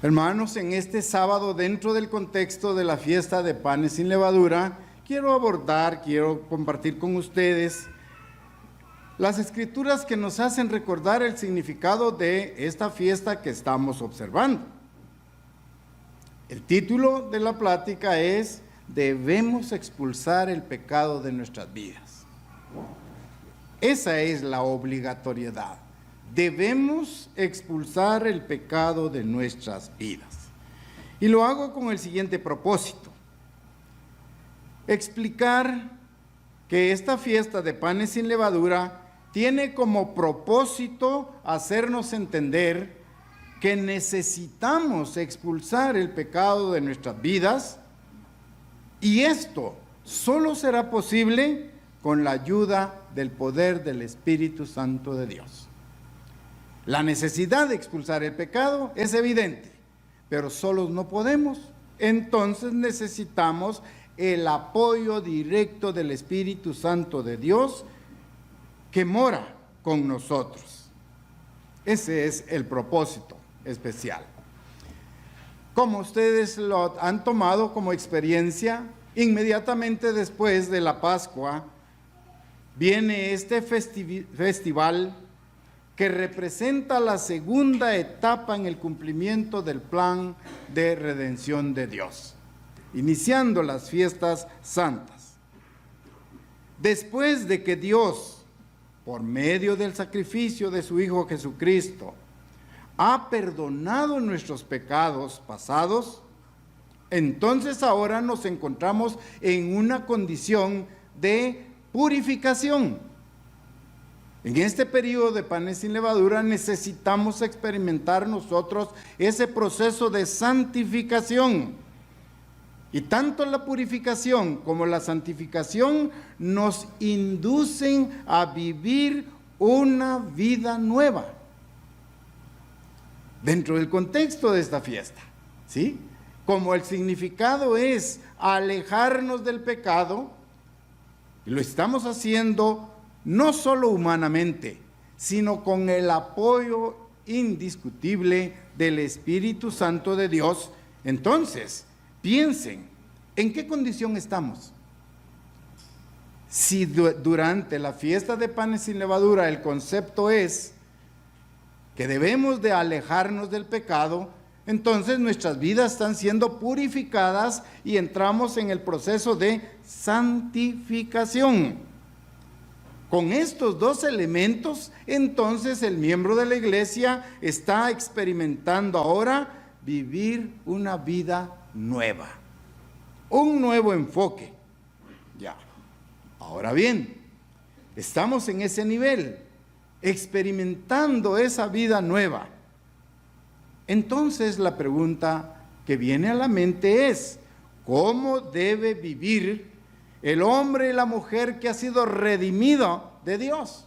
Hermanos, en este sábado, dentro del contexto de la fiesta de panes sin levadura, quiero compartir con ustedes las escrituras que nos hacen recordar el significado de esta fiesta que estamos observando. El título de la plática es: debemos expulsar el pecado de nuestras vidas. Esa es la obligatoriedad. Debemos expulsar el pecado de nuestras vidas. Y lo hago con el siguiente propósito: explicar que esta fiesta de panes sin levadura tiene como propósito hacernos entender que necesitamos expulsar el pecado de nuestras vidas, y esto solo será posible con la ayuda del poder del Espíritu Santo de Dios. La necesidad de expulsar el pecado es evidente, pero solos no podemos. Entonces necesitamos el apoyo directo del Espíritu Santo de Dios que mora con nosotros. Ese es el propósito especial. Como ustedes lo han tomado como experiencia, inmediatamente después de la Pascua viene este festival que representa la segunda etapa en el cumplimiento del plan de redención de Dios, iniciando las fiestas santas. Después de que Dios, por medio del sacrificio de su Hijo Jesucristo, ha perdonado nuestros pecados pasados, entonces ahora nos encontramos en una condición de purificación. En este periodo de panes sin levadura necesitamos experimentar nosotros ese proceso de santificación. Y tanto la purificación como la santificación nos inducen a vivir una vida nueva dentro del contexto de esta fiesta, ¿sí? Como el significado es alejarnos del pecado, y lo estamos haciendo no solo humanamente, sino con el apoyo indiscutible del Espíritu Santo de Dios. Entonces, piensen, ¿en qué condición estamos? Si durante la fiesta de panes sin levadura el concepto es que debemos de alejarnos del pecado, entonces nuestras vidas están siendo purificadas y entramos en el proceso de santificación. Con estos dos elementos, entonces el miembro de la iglesia está experimentando ahora vivir una vida nueva, un nuevo enfoque. Ya. Ahora bien, estamos en ese nivel, experimentando esa vida nueva. Entonces la pregunta que viene a la mente es: ¿cómo debe vivir el hombre y la mujer que ha sido redimido de Dios?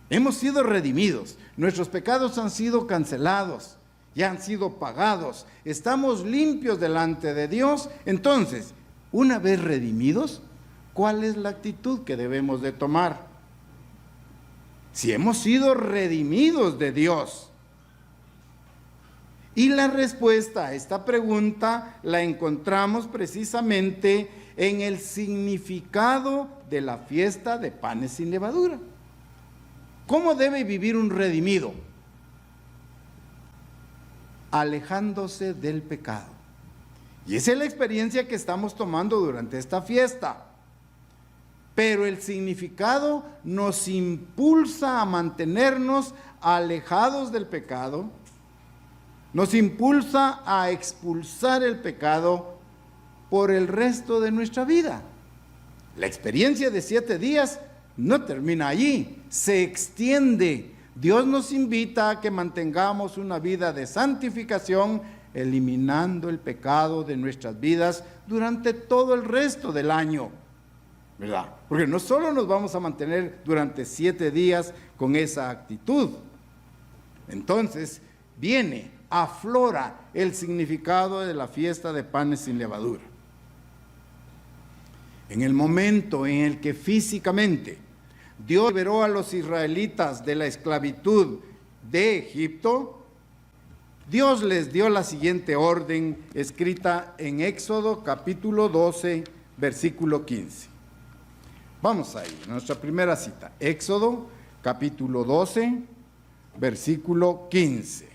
Hemos sido redimidos, nuestros pecados han sido cancelados, ya han sido pagados, estamos limpios delante de Dios. Entonces, una vez redimidos, ¿cuál es la actitud que debemos de tomar? Si hemos sido redimidos de Dios. Y la respuesta a esta pregunta la encontramos precisamente en el significado de la fiesta de panes sin levadura. ¿Cómo debe vivir un redimido? Alejándose del pecado. Y esa es la experiencia que estamos tomando durante esta fiesta. Pero el significado nos impulsa a mantenernos alejados del pecado, nos impulsa a expulsar el pecado por el resto de nuestra vida. La experiencia de 7 días no termina allí, se extiende. Dios nos invita a que mantengamos una vida de santificación, eliminando el pecado de nuestras vidas durante todo el resto del año, ¿verdad? Porque no solo nos vamos a mantener durante 7 días con esa actitud. Entonces aflora el significado de la fiesta de panes sin levadura. En el momento en el que físicamente Dios liberó a los israelitas de la esclavitud de Egipto, Dios les dio la siguiente orden escrita en Éxodo capítulo 12, versículo 15. Vamos ahí, nuestra primera cita. Éxodo capítulo 12, versículo 15.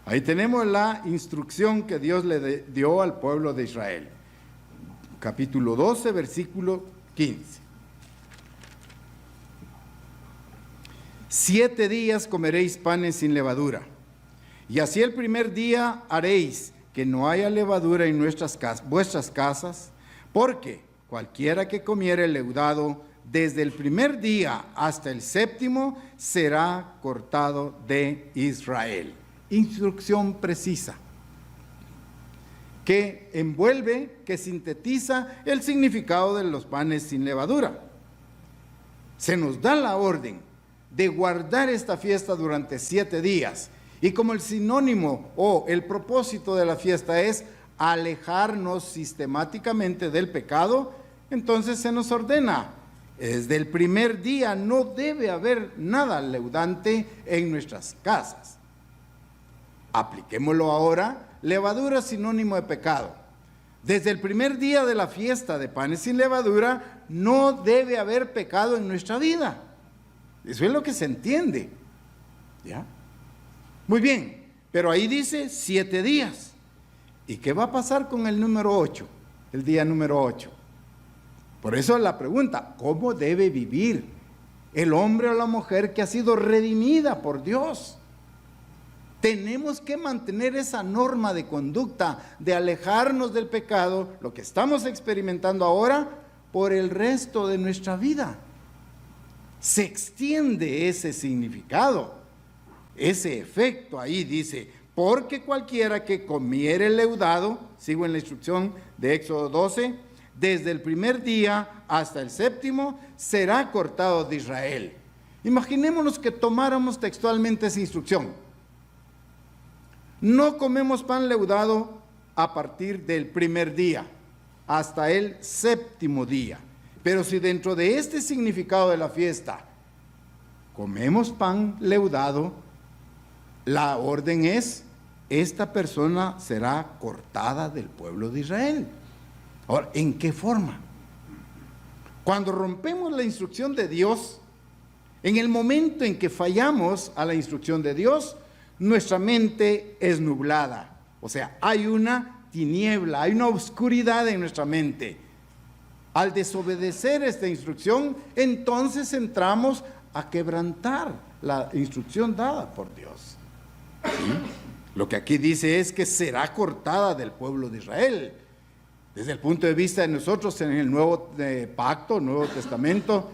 Ahí tenemos la instrucción que Dios le dio al pueblo de Israel. Capítulo 12, versículo 15. 7 días comeréis panes sin levadura, y así el primer día haréis que no haya levadura en vuestras casas, porque cualquiera que comiere leudado desde el primer día hasta el séptimo será cortado de Israel. Instrucción precisa que envuelve, que sintetiza el significado de los panes sin levadura. Se nos da la orden de guardar esta fiesta durante 7 días. Y como el sinónimo o el propósito de la fiesta es alejarnos sistemáticamente del pecado, entonces se nos ordena, desde el primer día no debe haber nada leudante en nuestras casas. Apliquémoslo ahora, levadura sinónimo de pecado. Desde el primer día de la fiesta de panes sin levadura no debe haber pecado en nuestra vida. Eso es lo que se entiende, ¿ya? Muy bien, pero ahí dice 7 días. ¿Y qué va a pasar con el número 8? El día número 8. Por eso la pregunta, ¿cómo debe vivir el hombre o la mujer que ha sido redimida por Dios? Tenemos que mantener esa norma de conducta, de alejarnos del pecado, lo que estamos experimentando ahora, por el resto de nuestra vida. Se extiende ese significado, ese efecto. Ahí dice, porque cualquiera que comiere leudado, sigo en la instrucción de Éxodo 12, desde el primer día hasta el séptimo, será cortado de Israel. Imaginémonos que tomáramos textualmente esa instrucción. No comemos pan leudado a partir del primer día hasta el séptimo día. Pero si dentro de este significado de la fiesta comemos pan leudado, la orden es, esta persona será cortada del pueblo de Israel. Ahora, ¿en qué forma? Cuando rompemos la instrucción de Dios, en el momento en que fallamos a la instrucción de Dios, nuestra mente es nublada. O sea, hay una tiniebla, hay una oscuridad en nuestra mente. Al desobedecer esta instrucción, entonces entramos a quebrantar la instrucción dada por Dios. ¿Sí? Lo que aquí dice es que será cortada del pueblo de Israel. Desde el punto de vista de nosotros en el Nuevo Pacto, Nuevo Testamento,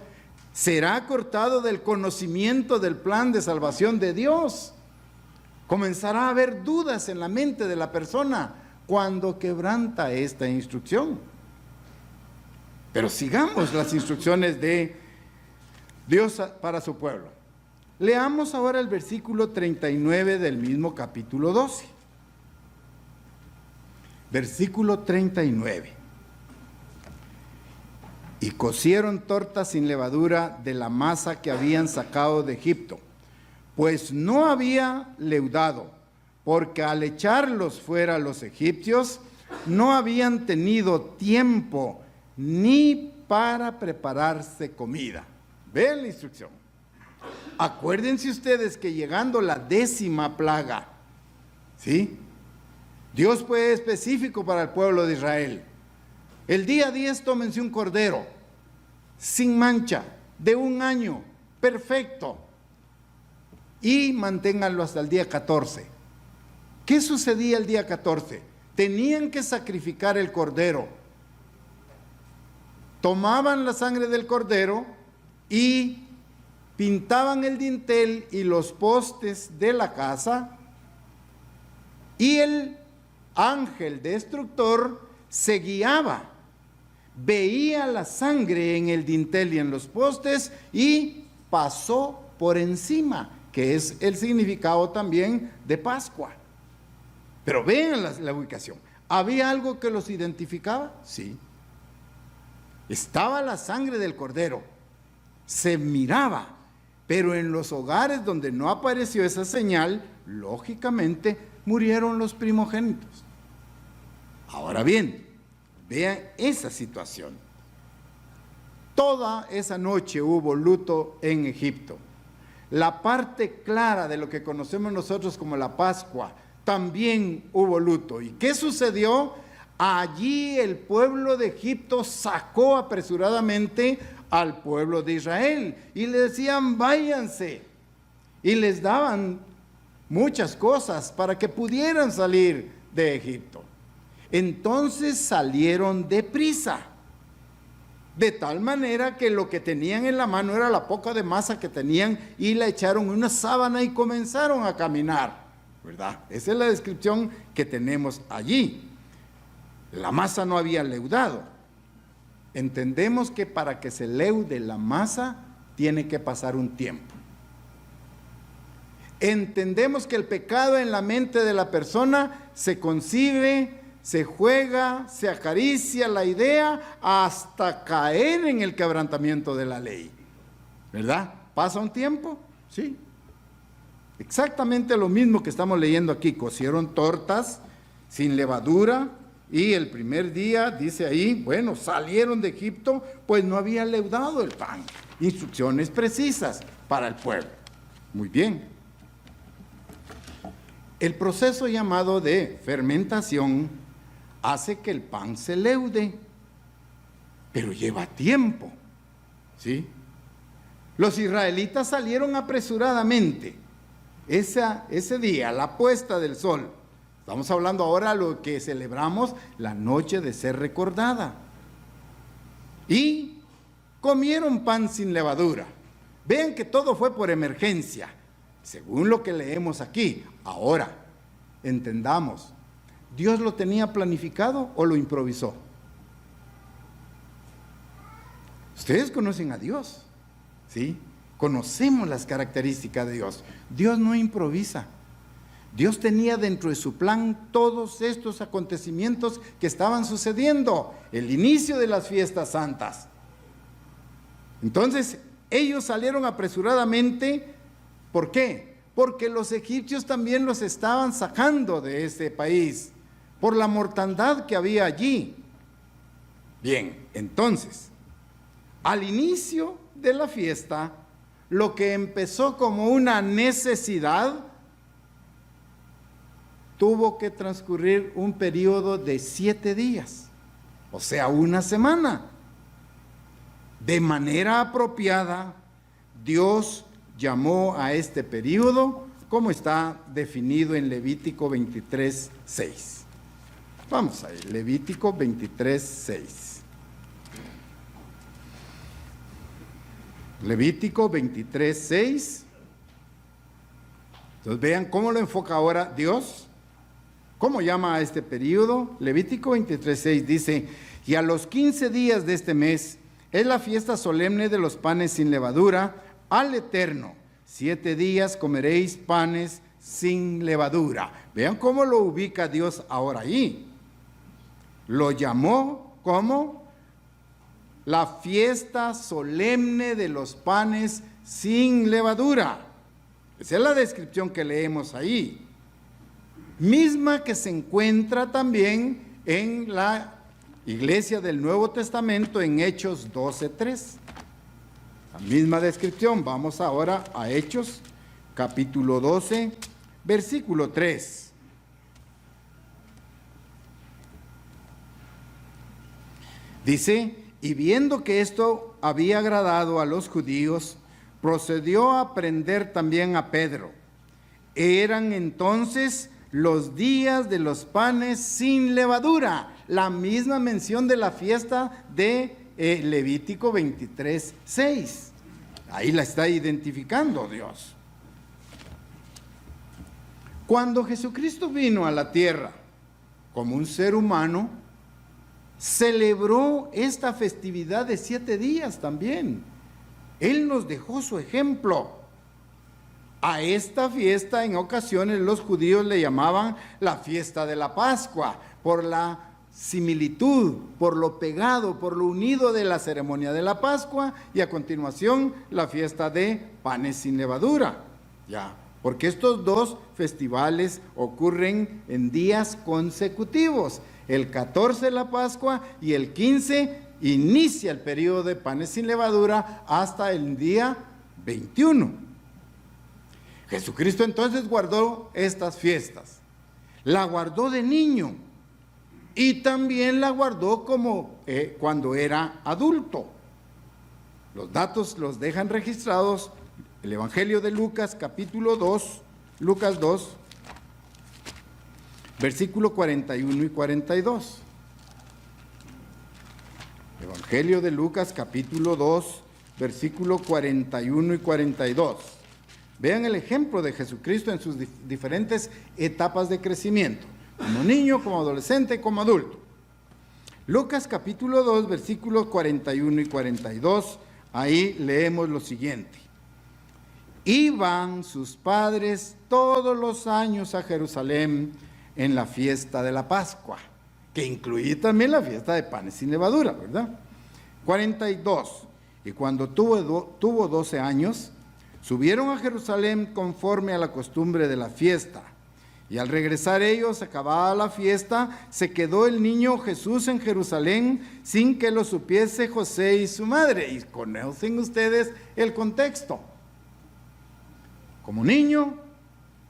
será cortado del conocimiento del plan de salvación de Dios. Comenzará a haber dudas en la mente de la persona cuando quebranta esta instrucción. Pero sigamos las instrucciones de Dios para su pueblo. Leamos ahora el versículo 39 del mismo capítulo 12. Versículo 39. Y cocieron tortas sin levadura de la masa que habían sacado de Egipto, pues no había leudado, porque al echarlos fuera los egipcios, no habían tenido tiempo ni para prepararse comida. Vean la instrucción. Acuérdense ustedes que llegando la 10ª plaga, ¿sí? Dios fue específico para el pueblo de Israel. El día 10 tómense un cordero, sin mancha, de 1 año, perfecto, y manténganlo hasta el día 14. ¿Qué sucedía el día 14? Tenían que sacrificar el cordero. Tomaban la sangre del cordero y pintaban el dintel y los postes de la casa, y el ángel destructor se guiaba, veía la sangre en el dintel y en los postes y pasó por encima, que es el significado también de Pascua. Pero vean la ubicación. ¿Había algo que los identificaba? Sí. Estaba la sangre del cordero, se miraba, Pero en los hogares donde no apareció esa señal, lógicamente murieron los primogénitos. Ahora bien, vean esa situación. Toda esa noche hubo luto en Egipto. La parte clara de lo que conocemos nosotros como la Pascua, también hubo luto. ¿Y qué sucedió? Allí el pueblo de Egipto sacó apresuradamente al pueblo de Israel y le decían, váyanse. Y les daban muchas cosas para que pudieran salir de Egipto. Entonces salieron deprisa, de tal manera que lo que tenían en la mano era la poca de masa que tenían y la echaron en una sábana y comenzaron a caminar, ¿verdad? Esa es la descripción que tenemos allí. La masa no había leudado. Entendemos que para que se leude la masa tiene que pasar un tiempo. Entendemos que el pecado en la mente de la persona se concibe, se juega, se acaricia la idea hasta caer en el quebrantamiento de la ley, ¿verdad? ¿Pasa un tiempo? Sí. Exactamente lo mismo que estamos leyendo aquí. Cocieron tortas sin levadura y el primer día, dice ahí, bueno, salieron de Egipto, pues no había leudado el pan. Instrucciones precisas para el pueblo. Muy bien. El proceso llamado de fermentación hace que el pan se leude, pero lleva tiempo, ¿sí? Los israelitas salieron apresuradamente ese día, la puesta del sol. Estamos hablando ahora de lo que celebramos, la noche de ser recordada. Y comieron pan sin levadura. Vean que todo fue por emergencia, según lo que leemos aquí. Ahora, entendamos, ¿Dios lo tenía planificado o lo improvisó? Ustedes conocen a Dios, ¿sí? Conocemos las características de Dios. Dios no improvisa. Dios tenía dentro de su plan todos estos acontecimientos que estaban sucediendo, el inicio de las fiestas santas. Entonces, ellos salieron apresuradamente. ¿Por qué? Porque los egipcios también los estaban sacando de ese país por la mortandad que había allí. Bien, entonces, al inicio de la fiesta, lo que empezó como una necesidad, tuvo que transcurrir un periodo de 7 días, o sea, una semana. De manera apropiada, Dios llamó a este periodo como está definido en Levítico 23:6. Vamos a ir, Levítico 23:6. Levítico 23:6. Entonces vean cómo lo enfoca ahora Dios. ¿Cómo llama a este periodo? Levítico 23:6 dice, y a los 15 días de este mes es la fiesta solemne de los panes sin levadura al Eterno. 7 días comeréis panes sin levadura. Vean cómo lo ubica Dios ahora ahí. Lo llamó como la fiesta solemne de los panes sin levadura. Esa es la descripción que leemos ahí. Misma que se encuentra también en la Iglesia del Nuevo Testamento en Hechos 12:3. La misma descripción. Vamos ahora a Hechos, capítulo 12, versículo 3. Dice, y viendo que esto había agradado a los judíos, procedió a prender también a Pedro. Eran entonces los días de los panes sin levadura, la misma mención de la fiesta de Levítico 23:6. Ahí la está identificando Dios. Cuando Jesucristo vino a la tierra como un ser humano, celebró esta festividad de 7 días también. Él nos dejó su ejemplo. A esta fiesta en ocasiones los judíos le llamaban la fiesta de la Pascua, por la similitud, por lo pegado, por lo unido de la ceremonia de la Pascua y a continuación la fiesta de panes sin levadura. Ya, porque estos dos festivales ocurren en días consecutivos. El 14 la Pascua y el 15 inicia el periodo de panes sin levadura hasta el día 21. Jesucristo entonces guardó estas fiestas. La guardó de niño y también la guardó como cuando era adulto. Los datos los dejan registrados el Evangelio de Lucas, capítulo 2, Lucas 2, versículo 41 y 42. Evangelio de Lucas, capítulo 2, versículo 41 y 42. Vean el ejemplo de Jesucristo en sus diferentes etapas de crecimiento, como niño, como adolescente, como adulto. Lucas capítulo 2, versículos 41 y 42, ahí leemos lo siguiente. Iban sus padres todos los años a Jerusalén en la fiesta de la Pascua, que incluía también la fiesta de panes sin levadura, ¿verdad? 42. Y cuando tuvo 12 años, subieron a Jerusalén conforme a la costumbre de la fiesta. Y al regresar ellos, acabada la fiesta, se quedó el niño Jesús en Jerusalén sin que lo supiese José y su madre. Y conocen ustedes el contexto. Como niño,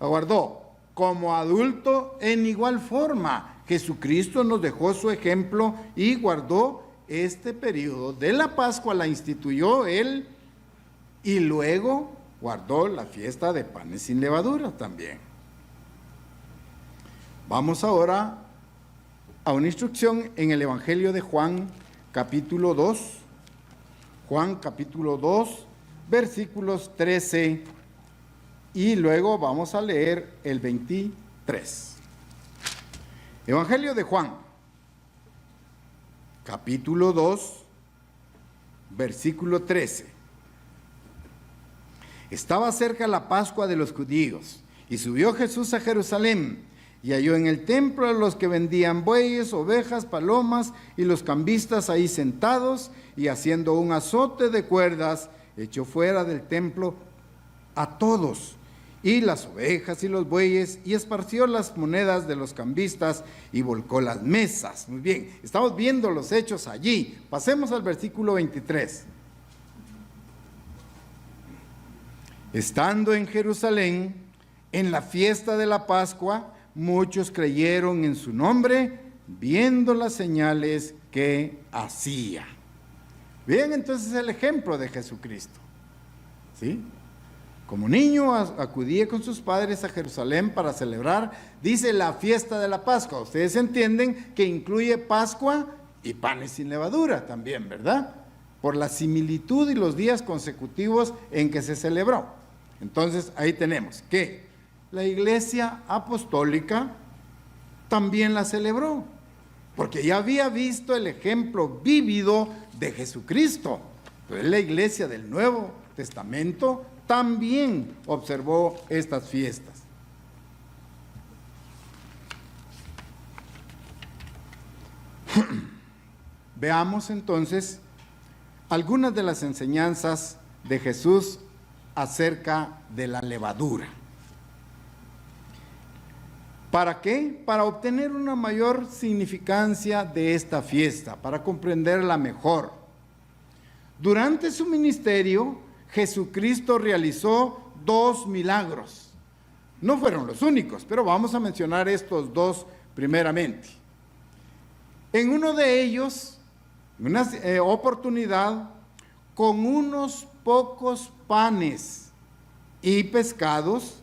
aguardó. Como adulto, en igual forma. Jesucristo nos dejó su ejemplo y guardó este periodo de la Pascua, la instituyó él y luego guardó la fiesta de panes sin levadura también. Vamos ahora a una instrucción en el Evangelio de Juan, capítulo 2. Juan, capítulo 2, versículos 13, y luego vamos a leer el 23. Evangelio de Juan, capítulo 2, versículo 13. Estaba cerca la Pascua de los judíos, y subió Jesús a Jerusalén, y halló en el templo a los que vendían bueyes, ovejas, palomas, y los cambistas ahí sentados, y haciendo un azote de cuerdas, echó fuera del templo a todos, y las ovejas y los bueyes, y esparció las monedas de los cambistas, y volcó las mesas. Muy bien, estamos viendo los hechos allí. Pasemos al versículo 23. Estando en Jerusalén, en la fiesta de la Pascua, muchos creyeron en su nombre, viendo las señales que hacía. Vean entonces el ejemplo de Jesucristo. ¿Sí? Como niño acudía con sus padres a Jerusalén para celebrar, dice, la fiesta de la Pascua. Ustedes entienden que incluye Pascua y panes sin levadura también, ¿verdad? Por la similitud y los días consecutivos en que se celebró. Entonces ahí tenemos que la Iglesia Apostólica también la celebró, porque ya había visto el ejemplo vívido de Jesucristo. Entonces la Iglesia del Nuevo Testamento también observó estas fiestas. Veamos entonces algunas de las enseñanzas de Jesús acerca de la levadura. ¿Para qué? Para obtener una mayor significancia de esta fiesta, para comprenderla mejor. Durante su ministerio, Jesucristo realizó 2 milagros. No fueron los únicos, pero vamos a mencionar estos 2 primeramente. En uno de ellos, en una oportunidad, con unos pocos panes y pescados,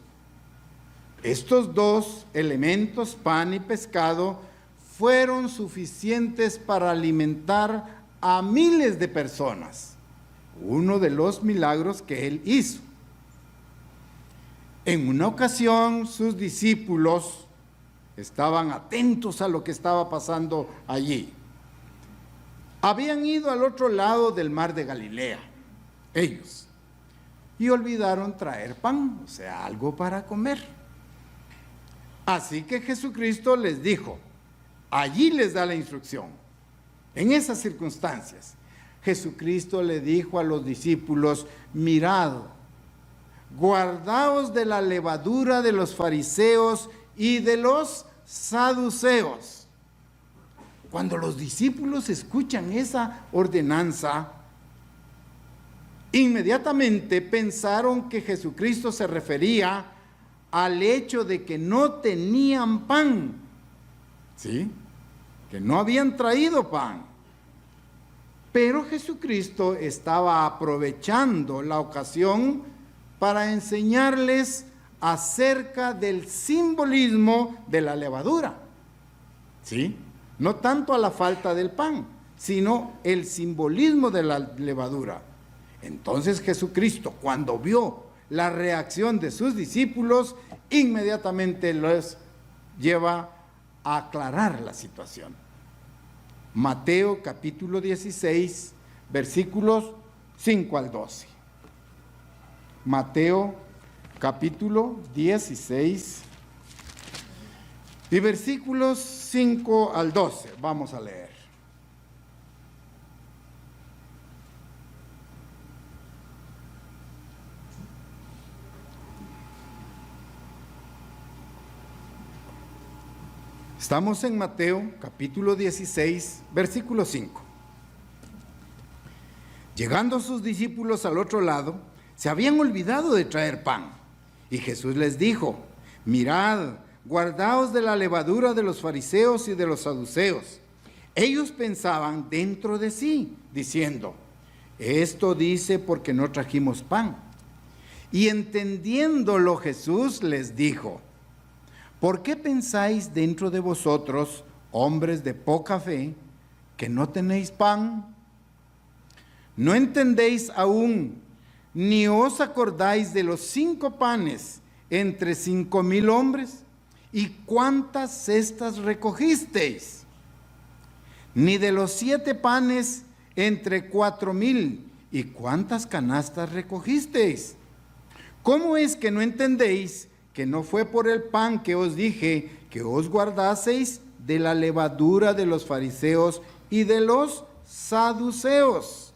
estos 2 elementos, pan y pescado, fueron suficientes para alimentar a miles de personas. Uno de los milagros que él hizo. En una ocasión, sus discípulos estaban atentos a lo que estaba pasando allí. Habían ido al otro lado del mar de Galilea, ellos, y olvidaron traer pan, o sea, algo para comer. Así que Jesucristo les dijo, Allí les da la instrucción. En esas circunstancias, Jesucristo le dijo a los discípulos: mirad, guardaos de la levadura de los fariseos y de los saduceos. Cuando los discípulos escuchan esa ordenanza, inmediatamente pensaron que Jesucristo se refería al hecho de que no tenían pan, ¿sí? Que no habían traído pan. Pero Jesucristo estaba aprovechando la ocasión para enseñarles acerca del simbolismo de la levadura, ¿sí? No tanto a la falta del pan, sino el simbolismo de la levadura. Entonces Jesucristo, cuando vio la reacción de sus discípulos, inmediatamente los lleva a aclarar la situación. Mateo capítulo 16, versículos 5 al 12. Mateo capítulo 16 y versículos 5 al 12. Vamos a leer. Estamos en Mateo capítulo 16, versículo 5. Llegando sus discípulos al otro lado, se habían olvidado de traer pan. Y Jesús les dijo: mirad, guardaos de la levadura de los fariseos y de los saduceos. Ellos pensaban dentro de sí, diciendo: esto dice porque no trajimos pan. Y entendiéndolo Jesús les dijo: ¿por qué pensáis dentro de vosotros, hombres de poca fe, que no tenéis pan? ¿No entendéis aún, ni os acordáis de los 5 panes entre 5,000 hombres? ¿Y cuántas cestas recogisteis? Ni de los 7 panes entre 4,000, ¿y cuántas canastas recogisteis? ¿Cómo es que no entendéis que no fue por el pan que os dije que os guardaseis de la levadura de los fariseos y de los saduceos?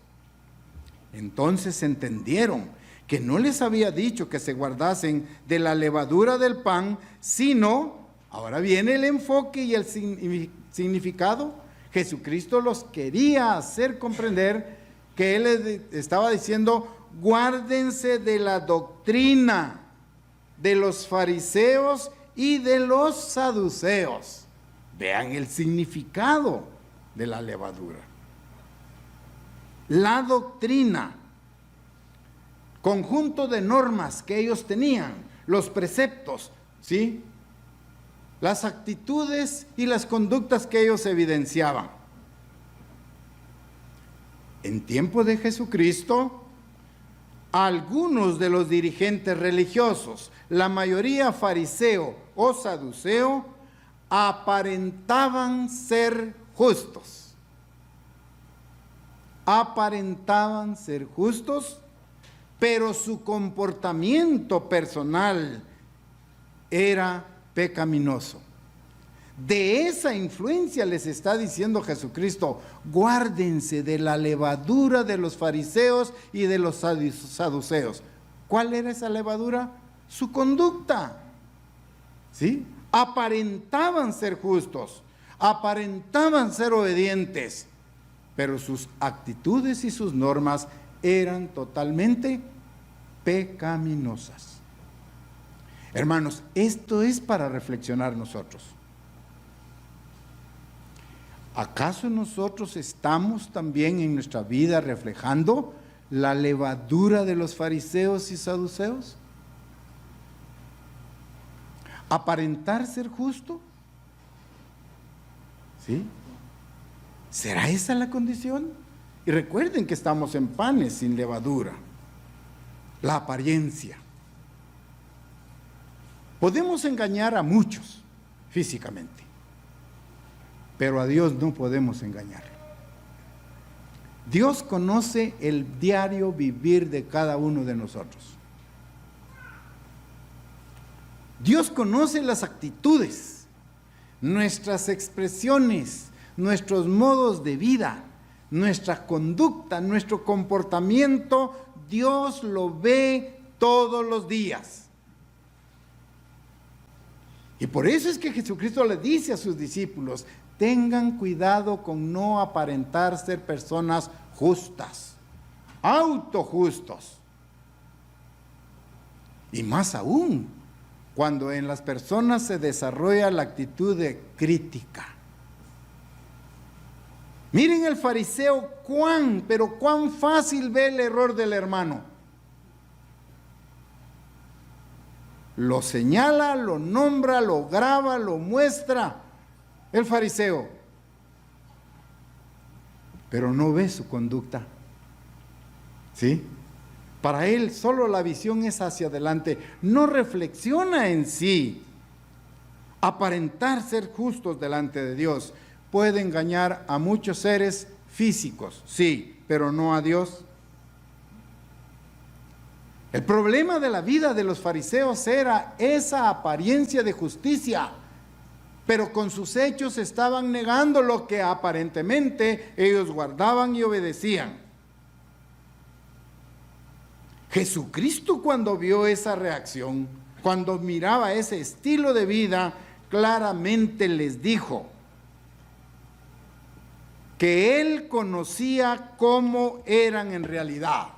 Entonces entendieron que no les había dicho que se guardasen de la levadura del pan, sino, ahora viene el enfoque y el significado. Jesucristo los quería hacer comprender que Él les estaba diciendo: guárdense de la doctrina de los fariseos y de los saduceos. Vean el significado de la levadura. La doctrina, conjunto de normas que ellos tenían, los preceptos, ¿sí? Las actitudes y las conductas que ellos evidenciaban. En tiempo de Jesucristo, algunos de los dirigentes religiosos, la mayoría fariseo o saduceo, aparentaban ser justos. Aparentaban ser justos, pero su comportamiento personal era pecaminoso. De esa influencia les está diciendo Jesucristo: guárdense de la levadura de los fariseos y de los saduceos. ¿Cuál era esa levadura? Su conducta, ¿sí? Aparentaban ser justos, aparentaban ser obedientes, pero sus actitudes y sus normas eran totalmente pecaminosas. Hermanos, esto es para reflexionar nosotros. ¿Acaso nosotros estamos también en nuestra vida reflejando la levadura de los fariseos y saduceos? ¿Aparentar ser justo? ¿Sí? ¿Será esa la condición? Y recuerden que estamos en panes sin levadura. La apariencia. Podemos engañar a muchos físicamente, pero a Dios no podemos engañarlo. Dios conoce el diario vivir de cada uno de nosotros. Dios conoce las actitudes, nuestras expresiones, nuestros modos de vida, nuestra conducta, nuestro comportamiento, Dios lo ve todos los días. Y por eso es que Jesucristo le dice a sus discípulos: tengan cuidado con no aparentar ser personas justas, autojustos. Y más aún, cuando en las personas se desarrolla la actitud de crítica. Miren el fariseo cuán fácil ve el error del hermano. Lo señala, lo nombra, lo graba, lo muestra. El fariseo. Pero no ve su conducta. ¿Sí? Para él solo la visión es hacia adelante. No reflexiona en sí. Aparentar ser justos delante de Dios puede engañar a muchos seres físicos, sí, pero no a Dios. El problema de la vida de los fariseos era esa apariencia de justicia, pero con sus hechos estaban negando lo que aparentemente ellos guardaban y obedecían. Jesucristo, cuando vio esa reacción, cuando miraba ese estilo de vida, claramente les dijo que Él conocía cómo eran en realidad.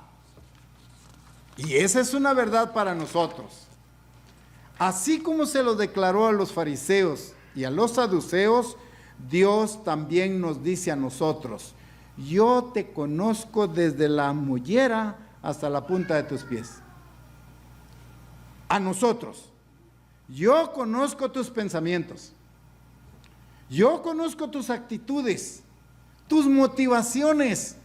Y esa es una verdad para nosotros. Así como se lo declaró a los fariseos y a los saduceos, Dios también nos dice a nosotros: yo te conozco desde la mollera hasta la punta de tus pies. A nosotros. Yo conozco tus pensamientos. Yo conozco tus actitudes, tus motivaciones,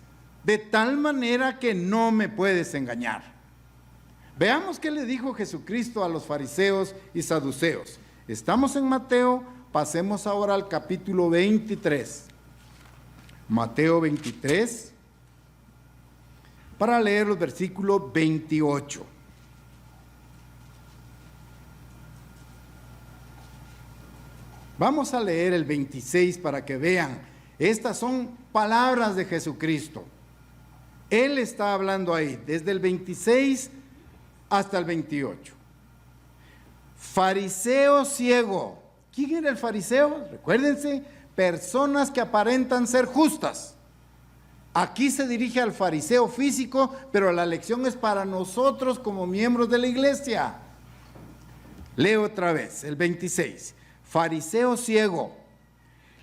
de tal manera que no me puedes engañar. Veamos qué le dijo Jesucristo a los fariseos y saduceos. Estamos en Mateo, pasemos ahora al capítulo 23. Mateo 23, para leer los versículos 28. Vamos a leer el 26 para que vean. Estas son palabras de Jesucristo. Él está hablando ahí, desde el 26 hasta el 28. Fariseo ciego. ¿Quién era el fariseo? Recuérdense, personas que aparentan ser justas. Aquí se dirige al fariseo físico, pero la lección es para nosotros como miembros de la iglesia. Leo otra vez, el 26. Fariseo ciego,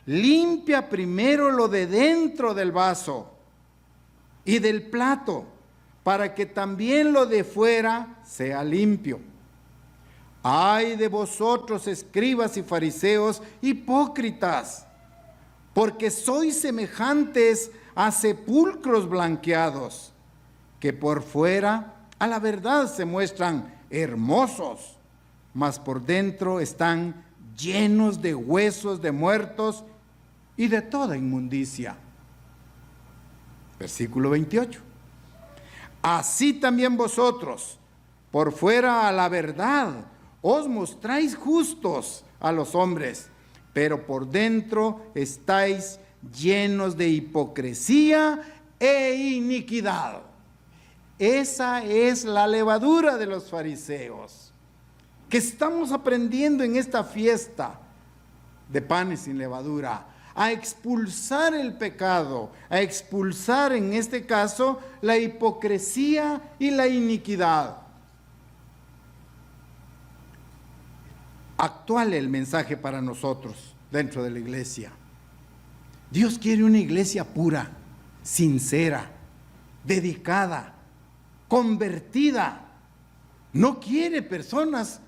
limpia primero lo de dentro del vaso y del plato, para que también lo de fuera sea limpio. Ay de vosotros, escribas y fariseos, hipócritas, porque sois semejantes a sepulcros blanqueados, que por fuera a la verdad se muestran hermosos, mas por dentro están llenos de huesos de muertos y de toda inmundicia. Versículo 28. Así también vosotros, por fuera a la verdad, os mostráis justos a los hombres, pero por dentro estáis llenos de hipocresía e iniquidad. Esa es la levadura de los fariseos, que estamos aprendiendo en esta fiesta de panes sin levadura, a expulsar el pecado, a expulsar en este caso la hipocresía y la iniquidad. Actual el mensaje para nosotros dentro de la iglesia. Dios quiere una iglesia pura, sincera, dedicada, convertida. No quiere personas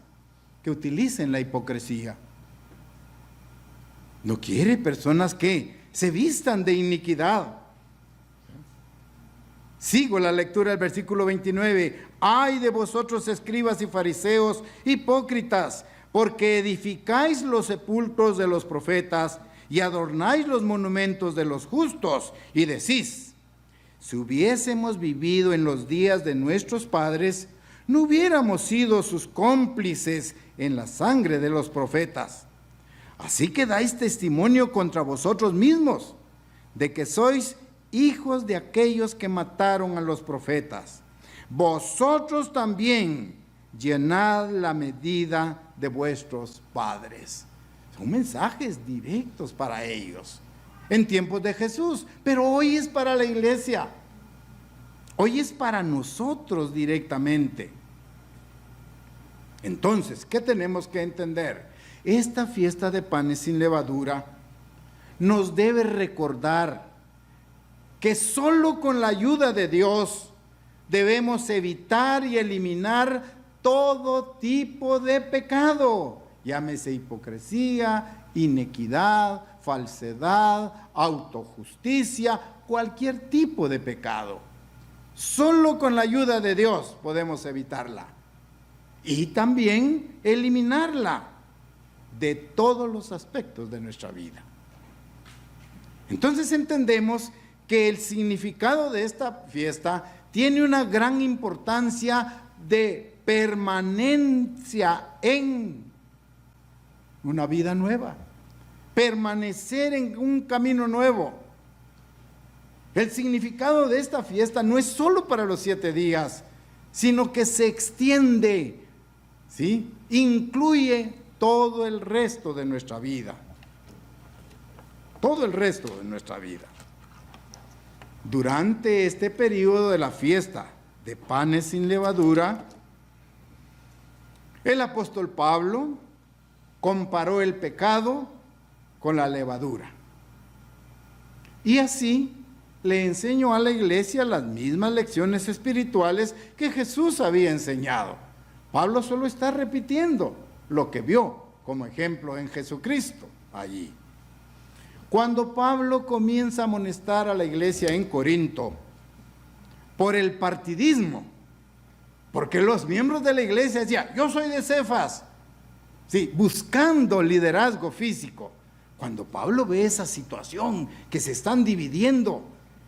que utilicen la hipocresía. No quiere personas que se vistan de iniquidad. Sigo la lectura del versículo 29. Ay de vosotros, escribas y fariseos, hipócritas, porque edificáis los sepulcros de los profetas y adornáis los monumentos de los justos, y decís: si hubiésemos vivido en los días de nuestros padres, no hubiéramos sido sus cómplices en la sangre de los profetas. Así que dais testimonio contra vosotros mismos de que sois hijos de aquellos que mataron a los profetas. Vosotros también llenad la medida de vuestros padres. Son mensajes directos para ellos en tiempos de Jesús, pero hoy es para la iglesia. Hoy es para nosotros directamente. Entonces, ¿qué tenemos que entender? Esta fiesta de panes sin levadura nos debe recordar que solo con la ayuda de Dios debemos evitar y eliminar todo tipo de pecado, llámese hipocresía, inequidad, falsedad, autojusticia, cualquier tipo de pecado. Solo con la ayuda de Dios podemos evitarla y también eliminarla de todos los aspectos de nuestra vida. Entonces entendemos que el significado de esta fiesta tiene una gran importancia de permanencia en una vida nueva, permanecer en un camino nuevo. El significado de esta fiesta no es solo para los 7 días, sino que se extiende, ¿sí? Incluye todo el resto de nuestra vida. Todo el resto de nuestra vida. Durante este periodo de la fiesta de panes sin levadura, el apóstol Pablo comparó el pecado con la levadura. Y así le enseñó a la iglesia las mismas lecciones espirituales que Jesús había enseñado. Pablo solo está repitiendo lo que vio como ejemplo en Jesucristo allí. Cuando Pablo comienza a amonestar a la iglesia en Corinto por el partidismo, porque los miembros de la iglesia decían, yo soy de Cefas, sí, buscando liderazgo físico. Cuando Pablo ve esa situación, que se están dividiendo,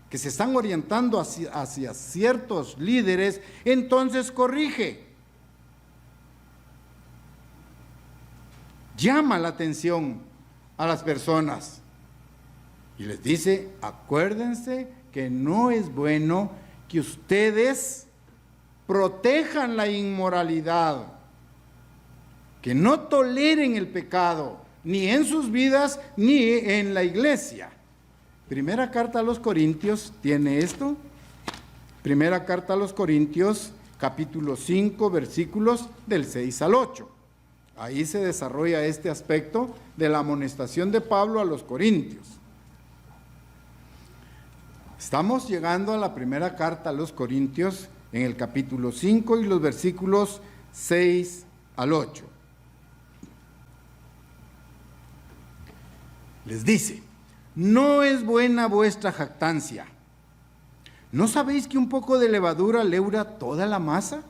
que se están orientando hacia ciertos líderes, entonces corrige. Llama la atención a las personas y les dice, acuérdense que no es bueno que ustedes protejan la inmoralidad, que no toleren el pecado, ni en sus vidas, ni en la iglesia. Primera carta a los Corintios tiene esto. Primera carta a los Corintios, capítulo 5, versículos del 6 al 8. Ahí se desarrolla este aspecto de la amonestación de Pablo a los Corintios. Estamos llegando a la primera carta a los Corintios en el capítulo 5 y los versículos 6 al 8. Les dice, no es buena vuestra jactancia. ¿No sabéis que un poco de levadura leura toda la masa?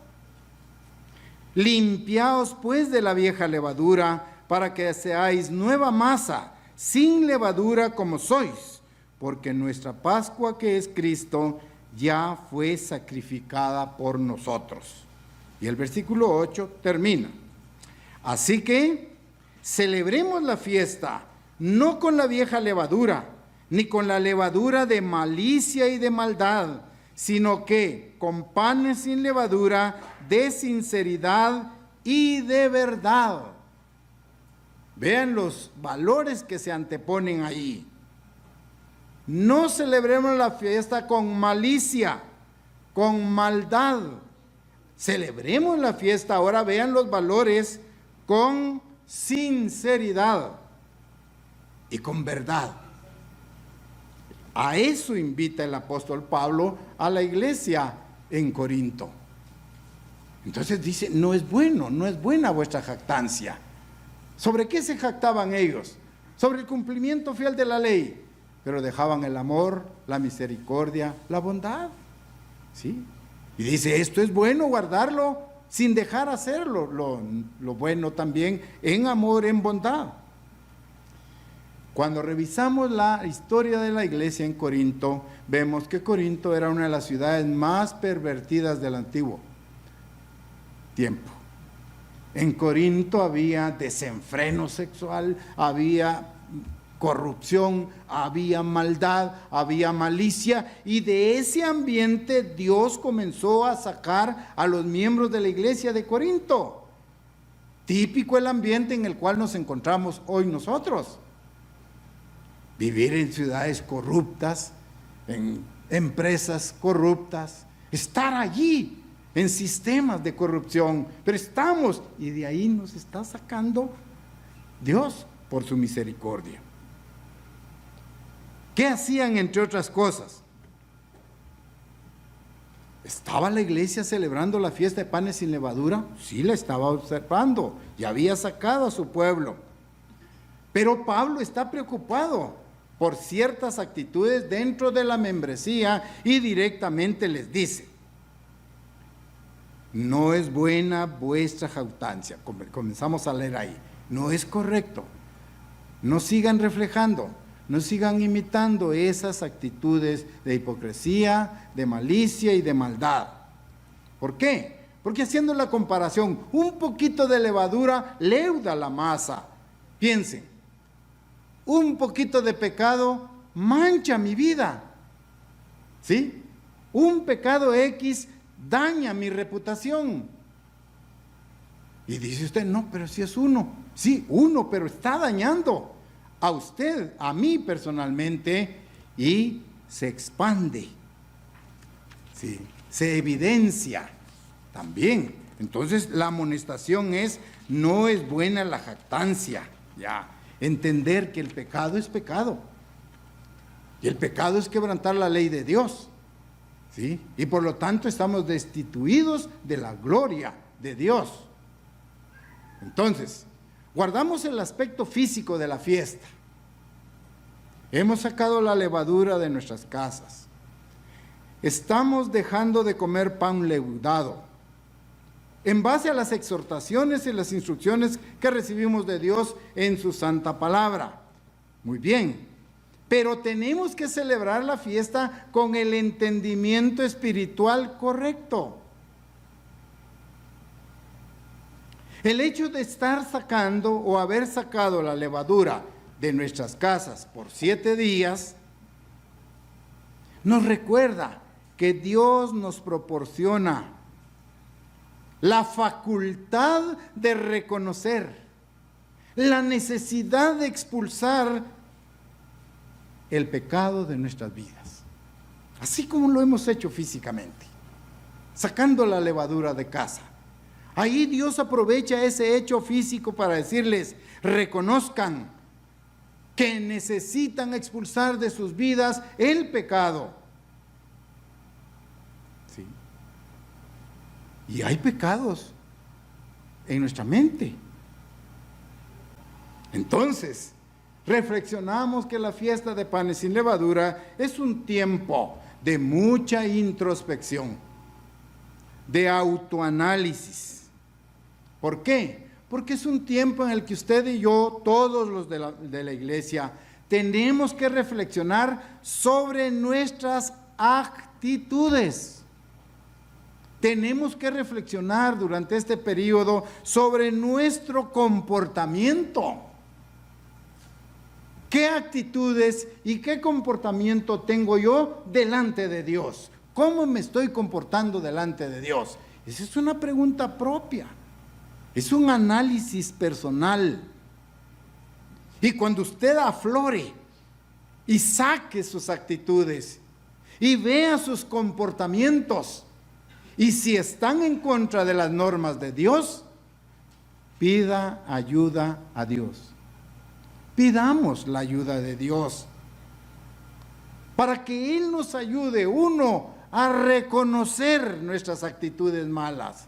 Limpiaos pues de la vieja levadura, para que seáis nueva masa, sin levadura como sois, porque nuestra Pascua, que es Cristo, ya fue sacrificada por nosotros. Y el versículo 8 termina. Así que celebremos la fiesta, no con la vieja levadura, ni con la levadura de malicia y de maldad, sino que con panes sin levadura de sinceridad y de verdad. Vean los valores que se anteponen ahí. No celebremos la fiesta con malicia, con maldad. Celebremos la fiesta, ahora vean los valores, con sinceridad y con verdad. A eso invita el apóstol Pablo a la iglesia en Corinto. Entonces dice, no es buena vuestra jactancia. ¿Sobre qué se jactaban ellos? Sobre el cumplimiento fiel de la ley, pero dejaban el amor, la misericordia, la bondad. ¿Sí? Y dice, esto es bueno guardarlo sin dejar hacerlo, lo bueno también en amor, en bondad. Cuando revisamos la historia de la iglesia en Corinto, vemos que Corinto era una de las ciudades más pervertidas del antiguo tiempo. En Corinto había desenfreno sexual, había corrupción, había maldad, había malicia, y de ese ambiente Dios comenzó a sacar a los miembros de la iglesia de Corinto. Típico el ambiente en el cual nos encontramos hoy nosotros. Vivir en ciudades corruptas, en empresas corruptas, estar allí en sistemas de corrupción, pero estamos, y de ahí nos está sacando Dios por su misericordia. ¿Qué hacían entre otras cosas? ¿Estaba la iglesia celebrando la fiesta de panes sin levadura? Sí, la estaba observando, ya había sacado a su pueblo. Pero Pablo está preocupado por ciertas actitudes dentro de la membresía y directamente les dice: no es buena vuestra jactancia. Comenzamos a leer ahí. No es correcto. No sigan reflejando, no sigan imitando esas actitudes de hipocresía, de malicia y de maldad. ¿Por qué? Porque haciendo la comparación, un poquito de levadura leuda la masa. Piensen, un poquito de pecado mancha mi vida. ¿Sí? Un pecado X daña mi reputación. Y dice usted: no, pero si es uno. Sí, uno, pero está dañando a usted, a mí personalmente, y se expande. Sí, se evidencia también. Entonces la amonestación es: no es buena la jactancia. Ya, entender que el pecado es pecado. Y el pecado es quebrantar la ley de Dios. ¿Sí? Y por lo tanto estamos destituidos de la gloria de Dios. Entonces, guardamos el aspecto físico de la fiesta. Hemos sacado la levadura de nuestras casas. Estamos dejando de comer pan leudado, en base a las exhortaciones y las instrucciones que recibimos de Dios en su santa palabra. Muy bien. Pero tenemos que celebrar la fiesta con el entendimiento espiritual correcto. El hecho de estar sacando o haber sacado la levadura de nuestras casas por 7 días nos recuerda que Dios nos proporciona la facultad de reconocer la necesidad de expulsar el pecado de nuestras vidas, así como lo hemos hecho físicamente, sacando la levadura de casa. Ahí Dios aprovecha ese hecho físico para decirles: reconozcan que necesitan expulsar de sus vidas el pecado. ¿Sí? Y hay pecados en nuestra mente. Entonces, reflexionamos que la fiesta de panes sin levadura es un tiempo de mucha introspección, de autoanálisis. ¿Por qué? Porque es un tiempo en el que usted y yo, todos los de la iglesia, tenemos que reflexionar sobre nuestras actitudes. Tenemos que reflexionar durante este periodo sobre nuestro comportamiento. ¿Qué actitudes y qué comportamiento tengo yo delante de Dios? ¿Cómo me estoy comportando delante de Dios? Esa es una pregunta propia. Es un análisis personal. Y cuando usted aflore y saque sus actitudes y vea sus comportamientos, y si están en contra de las normas de Dios, pida ayuda a Dios. Pidamos la ayuda de Dios para que Él nos ayude, uno, a reconocer nuestras actitudes malas,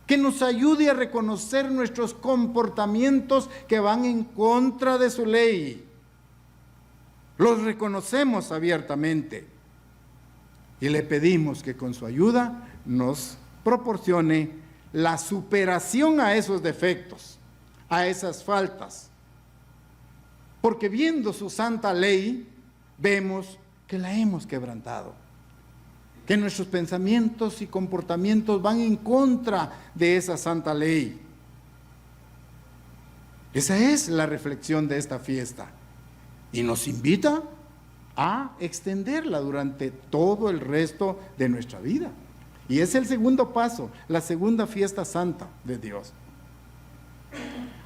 que nos ayude a reconocer nuestros comportamientos que van en contra de su ley. Los reconocemos abiertamente y le pedimos que con su ayuda nos proporcione la superación a esos defectos, a esas faltas. Porque viendo su santa ley, vemos que la hemos quebrantado, que nuestros pensamientos y comportamientos van en contra de esa santa ley. Esa es la reflexión de esta fiesta. Y nos invita a extenderla durante todo el resto de nuestra vida. Y es el segundo paso, la segunda fiesta santa de Dios.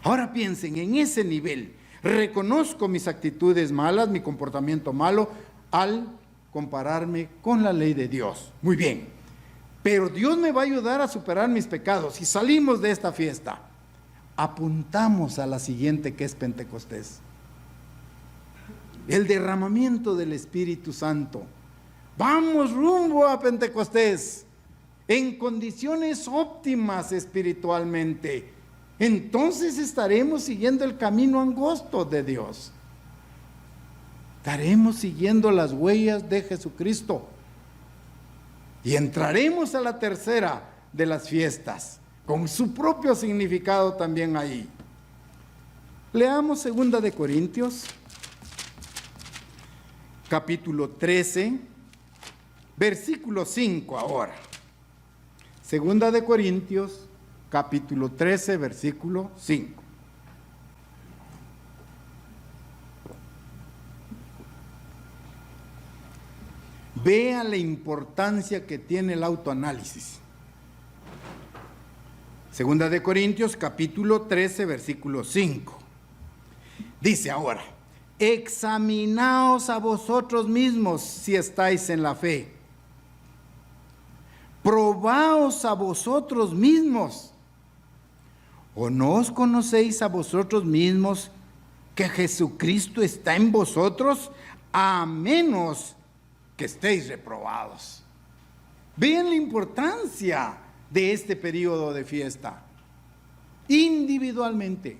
Ahora piensen en ese nivel. Reconozco mis actitudes malas, mi comportamiento malo, al compararme con la ley de Dios. Muy bien. Pero Dios me va a ayudar a superar mis pecados. Si salimos de esta fiesta, apuntamos a la siguiente, que es Pentecostés. El derramamiento del Espíritu Santo. Vamos rumbo a Pentecostés, en condiciones óptimas espiritualmente. Entonces estaremos siguiendo el camino angosto de Dios. Estaremos siguiendo las huellas de Jesucristo. Y entraremos a la tercera de las fiestas, con su propio significado también ahí. Leamos 2 de Corintios, capítulo 13, versículo 5 ahora. 2 de Corintios, capítulo 13, versículo 5. Vea la importancia que tiene el autoanálisis. 2 de Corintios, capítulo 13, versículo 5. Dice ahora: examinaos a vosotros mismos si estáis en la fe. Probaos a vosotros mismos. ¿O no os conocéis a vosotros mismos que Jesucristo está en vosotros, a menos que estéis reprobados? Vean la importancia de este periodo de fiesta. Individualmente.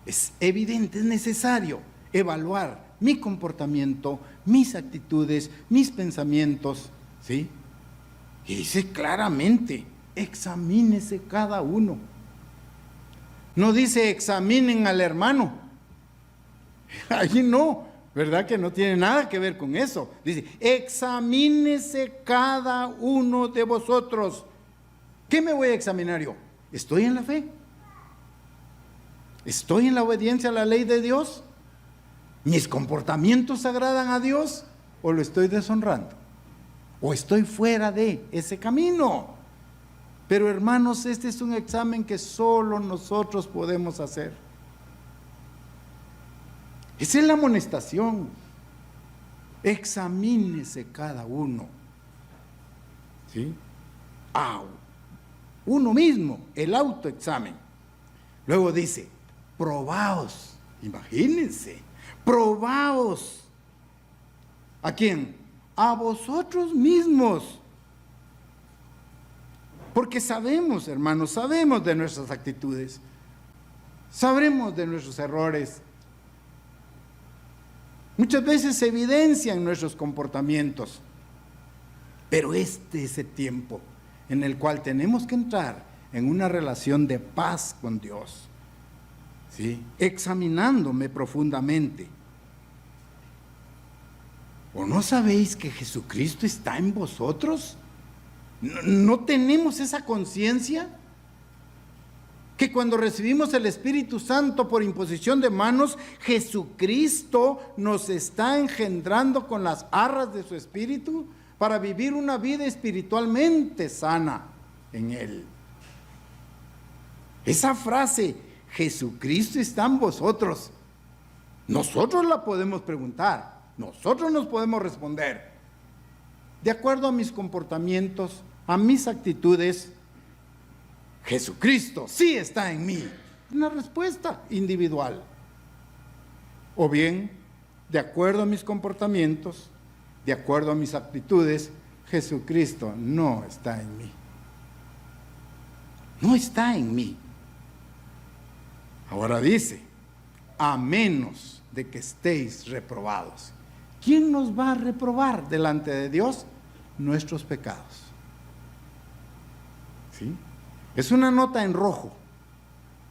Es evidente, es necesario evaluar mi comportamiento, mis actitudes, mis pensamientos, ¿sí? Y dice claramente, examínese cada uno. No dice examinen al hermano. Allí no, ¿verdad? Que no tiene nada que ver con eso. Dice, examínese cada uno de vosotros. ¿Qué me voy a examinar yo? ¿Estoy en la fe? ¿Estoy en la obediencia a la ley de Dios? ¿Mis comportamientos agradan a Dios? ¿O lo estoy deshonrando? ¿O estoy fuera de ese camino? Pero hermanos, este es un examen que solo nosotros podemos hacer. Esa es la amonestación. Examínese cada uno. ¿Sí? Uno mismo, el autoexamen. Luego dice, probaos. Imagínense, probaos. ¿A quién? A vosotros mismos. Porque sabemos, hermanos, sabemos de nuestras actitudes. Sabremos de nuestros errores. Muchas veces se evidencian nuestros comportamientos. Pero este es el tiempo en el cual tenemos que entrar en una relación de paz con Dios, ¿sí? Examinándome profundamente. ¿O no sabéis que Jesucristo está en vosotros? ¿No tenemos esa conciencia? Que cuando recibimos el Espíritu Santo por imposición de manos, Jesucristo nos está engendrando con las arras de su Espíritu para vivir una vida espiritualmente sana en Él. Esa frase, Jesucristo está en vosotros, nosotros la podemos preguntar, nosotros nos podemos responder. De acuerdo a mis comportamientos, a mis actitudes, Jesucristo sí está en mí. Una respuesta individual. O bien, de acuerdo a mis comportamientos, de acuerdo a mis actitudes, Jesucristo no está en mí. No está en mí. Ahora dice, a menos de que estéis reprobados. ¿Quién nos va a reprobar delante de Dios? Nuestros pecados. ¿Sí? Es una nota en rojo,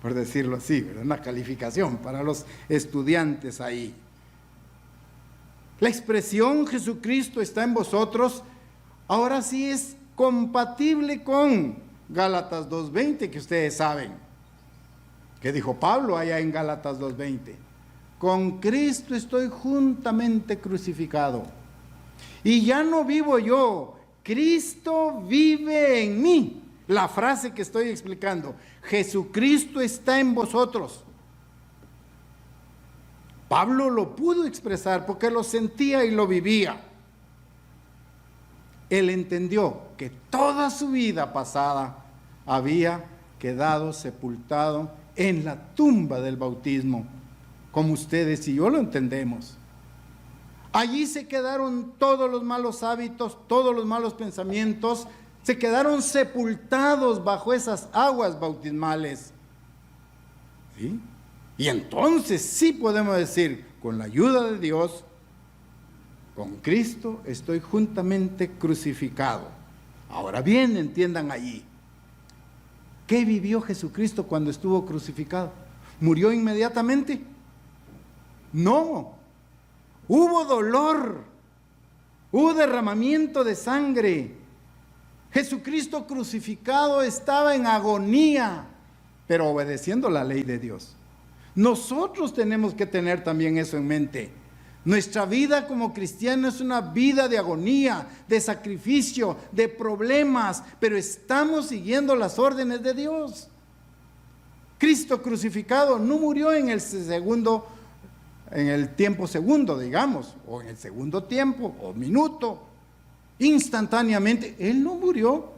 por decirlo así, ¿verdad? Una calificación para los estudiantes ahí. La expresión Jesucristo está en vosotros, ahora sí es compatible con Gálatas 2:20, que ustedes saben. ¿Qué dijo Pablo allá en Gálatas 2:20? Con Cristo estoy juntamente crucificado. Y ya no vivo yo, Cristo vive en mí. La frase que estoy explicando, Jesucristo está en vosotros. Pablo lo pudo expresar porque lo sentía y lo vivía. Él entendió que toda su vida pasada había quedado sepultado en la tumba del bautismo, como ustedes y yo lo entendemos. Allí se quedaron todos los malos hábitos, todos los malos pensamientos, se quedaron sepultados bajo esas aguas bautismales. ¿Sí? Y entonces sí podemos decir, con la ayuda de Dios, con Cristo estoy juntamente crucificado. Ahora bien, entiendan allí, ¿qué vivió Jesucristo cuando estuvo crucificado? ¿Murió inmediatamente? No. Hubo dolor, hubo derramamiento de sangre. Jesucristo crucificado estaba en agonía, pero obedeciendo la ley de Dios. Nosotros tenemos que tener también eso en mente. Nuestra vida como cristianos es una vida de agonía, de sacrificio, de problemas, pero estamos siguiendo las órdenes de Dios. Cristo crucificado no murió en el tiempo segundo, digamos, o en el segundo tiempo, o minuto, instantáneamente. Él no murió.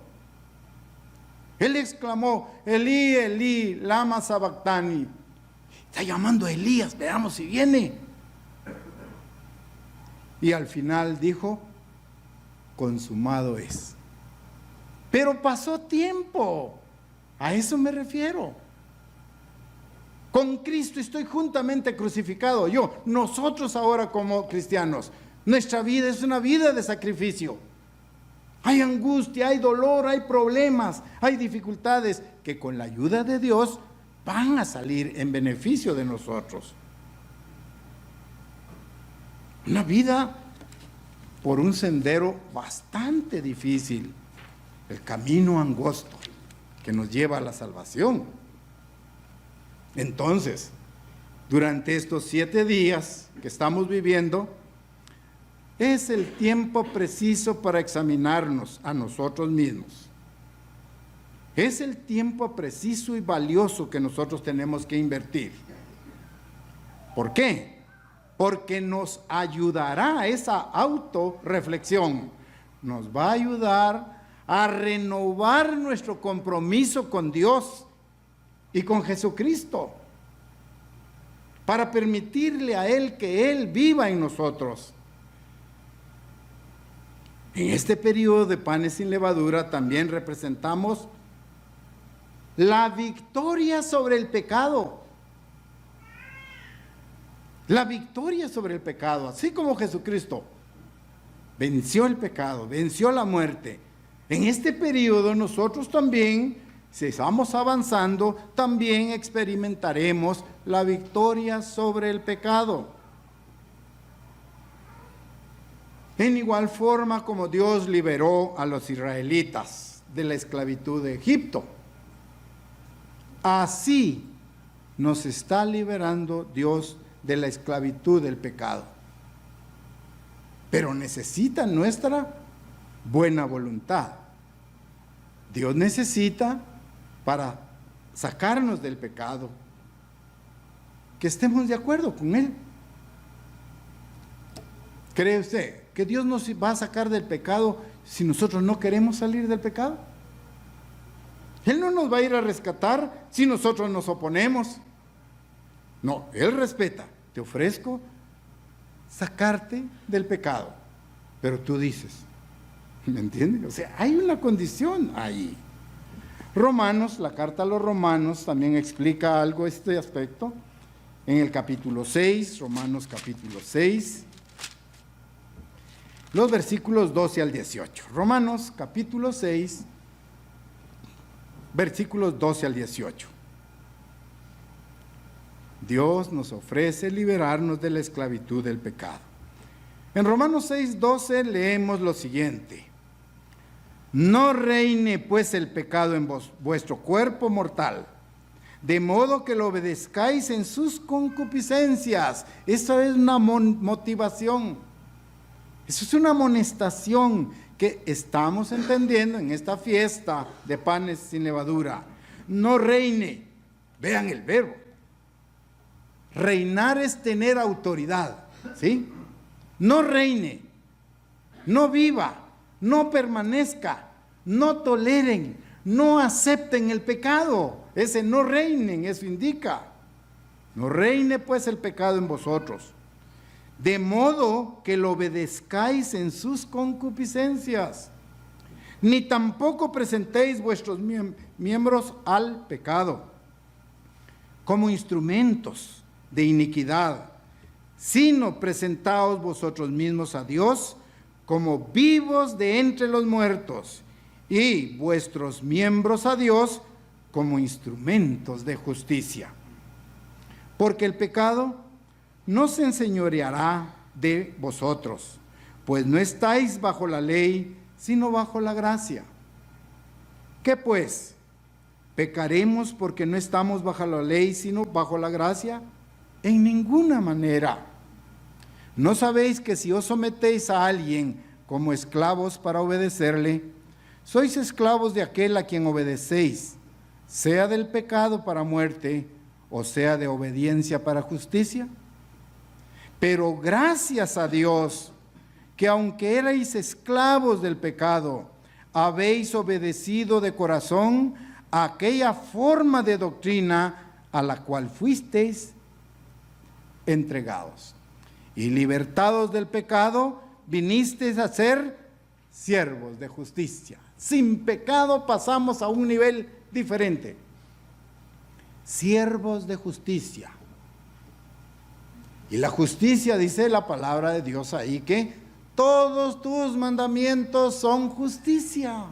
Él exclamó, Elí, Elí, lama sabactani. Está llamando a Elías, veamos si viene. Y al final dijo, consumado es. Pero pasó tiempo, a eso me refiero. Con Cristo estoy juntamente crucificado. Nosotros ahora como cristianos, nuestra vida es una vida de sacrificio. Hay angustia, hay dolor, hay problemas, hay dificultades que con la ayuda de Dios van a salir en beneficio de nosotros. Una vida por un sendero bastante difícil, el camino angosto que nos lleva a la salvación. Entonces, durante estos 7 días que estamos viviendo, es el tiempo preciso para examinarnos a nosotros mismos. Es el tiempo preciso y valioso que nosotros tenemos que invertir. ¿Por qué? Porque nos ayudará esa autorreflexión, nos va a ayudar a renovar nuestro compromiso con Dios y con Jesucristo, para permitirle a Él que Él viva en nosotros. En este periodo de panes sin levadura también representamos la victoria sobre el pecado. La victoria sobre el pecado, así como Jesucristo venció el pecado, venció la muerte. En este periodo nosotros también, si estamos avanzando, también experimentaremos la victoria sobre el pecado. En igual forma como Dios liberó a los israelitas de la esclavitud de Egipto, así nos está liberando Dios de la esclavitud del pecado. Pero necesita nuestra buena voluntad. Dios necesita, para sacarnos del pecado, que estemos de acuerdo con Él. ¿Cree usted que Dios nos va a sacar del pecado si nosotros no queremos salir del pecado? Él no nos va a ir a rescatar si nosotros nos oponemos. No, Él respeta. Te ofrezco sacarte del pecado. Pero tú dices, ¿me entiendes? O sea, hay una condición ahí. Romanos, la carta a los Romanos también explica algo este aspecto. En el capítulo 6, Romanos capítulo 6, los versículos 12 al 18. Romanos capítulo 6, versículos 12 al 18. Dios nos ofrece liberarnos de la esclavitud del pecado. En Romanos 6, 12 leemos lo siguiente: no reine pues el pecado en vuestro cuerpo mortal, de modo que lo obedezcáis en sus concupiscencias. Esa es una motivación. Eso es una amonestación que estamos entendiendo en esta fiesta de panes sin levadura. No reine. Vean el verbo. Reinar es tener autoridad, ¿sí? No reine, no viva, no permanezca, no toleren, no acepten el pecado. Ese no reinen, eso indica. No reine pues el pecado en vosotros, de modo que lo obedezcáis en sus concupiscencias, ni tampoco presentéis vuestros miembros al pecado como instrumentos de iniquidad, sino presentaos vosotros mismos a Dios como vivos de entre los muertos, y vuestros miembros a Dios como instrumentos de justicia. Porque el pecado no se enseñoreará de vosotros, pues no estáis bajo la ley, sino bajo la gracia. ¿Qué pues? ¿Pecaremos porque no estamos bajo la ley, sino bajo la gracia? En ninguna manera. ¿No sabéis que si os sometéis a alguien como esclavos para obedecerle, sois esclavos de aquel a quien obedecéis, sea del pecado para muerte, o sea de obediencia para justicia? Pero gracias a Dios, que aunque erais esclavos del pecado, habéis obedecido de corazón a aquella forma de doctrina a la cual fuisteis entregados. Y libertados del pecado, vinisteis a ser siervos de justicia. Sin pecado pasamos a un nivel diferente. Siervos de justicia. Y la justicia, dice la palabra de Dios ahí, que todos tus mandamientos son justicia.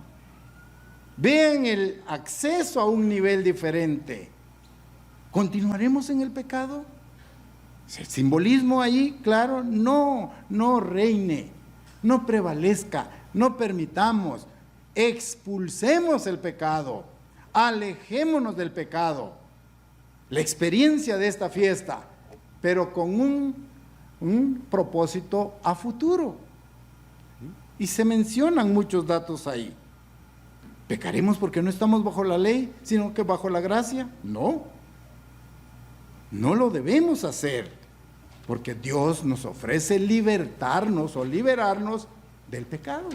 Vean el acceso a un nivel diferente. ¿Continuaremos en el pecado? El simbolismo ahí, claro, no reine, no prevalezca, no permitamos, expulsemos el pecado, alejémonos del pecado. La experiencia de esta fiesta, pero con un propósito a futuro. Y se mencionan muchos datos ahí. ¿Pecaremos porque no estamos bajo la ley, sino que bajo la gracia? No lo debemos hacer, porque Dios nos ofrece libertarnos o liberarnos del pecado.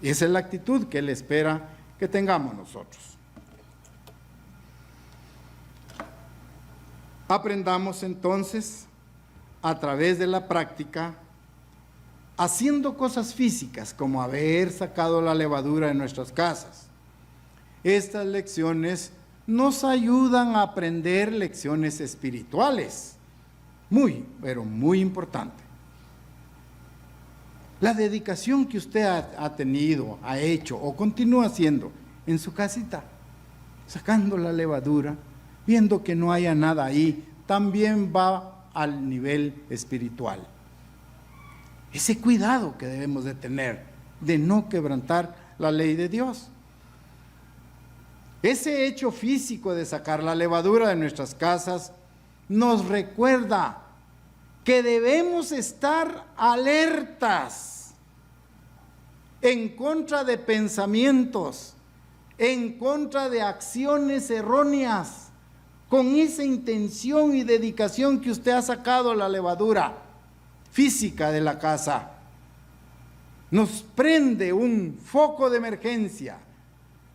Y esa es la actitud que Él espera que tengamos nosotros. Aprendamos entonces, a través de la práctica, haciendo cosas físicas, como haber sacado la levadura de nuestras casas. Estas lecciones nos ayudan a aprender lecciones espirituales, pero muy importante. La dedicación que usted ha tenido, ha hecho o continúa haciendo en su casita, sacando la levadura, viendo que no haya nada ahí, también va al nivel espiritual. Ese cuidado que debemos de tener, de no quebrantar la ley de Dios. Ese hecho físico de sacar la levadura de nuestras casas nos recuerda que debemos estar alertas en contra de pensamientos, en contra de acciones erróneas, con esa intención y dedicación que usted ha sacado la levadura física de la casa. Nos prende un foco de emergencia,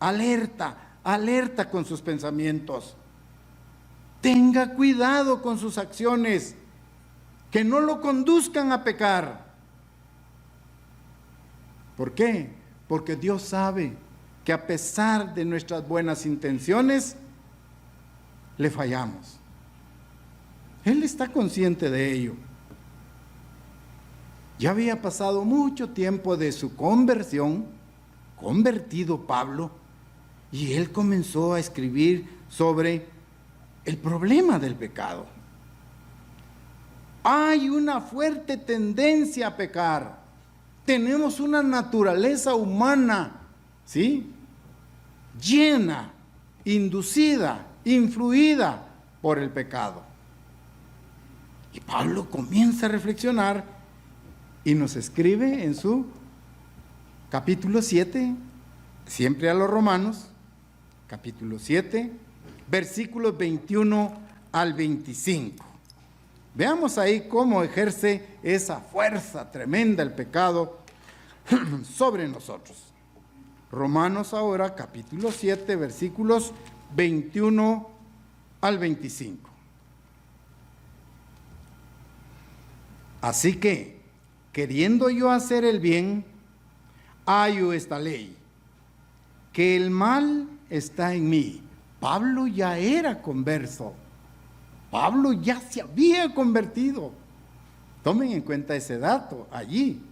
alerta con sus pensamientos. Tenga cuidado con sus acciones, que no lo conduzcan a pecar. ¿Por qué? Porque Dios sabe que a pesar de nuestras buenas intenciones, le fallamos. Él está consciente de ello. Ya había pasado mucho tiempo de su conversión, convertido Pablo, y él comenzó a escribir sobre el problema del pecado. Hay una fuerte tendencia a pecar. Tenemos una naturaleza humana, ¿sí?, llena, inducida influida por el pecado. Y Pablo comienza a reflexionar y nos escribe en su capítulo 7, siempre a los Romanos, capítulo 7, versículos 21 al 25. Veamos ahí cómo ejerce esa fuerza tremenda el pecado sobre nosotros. Romanos ahora, capítulo 7, versículos 21 al 25. Así que, queriendo yo hacer el bien, hallo esta ley, que el mal está en mí. Pablo ya era converso. Pablo ya se había convertido. Tomen en cuenta ese dato allí,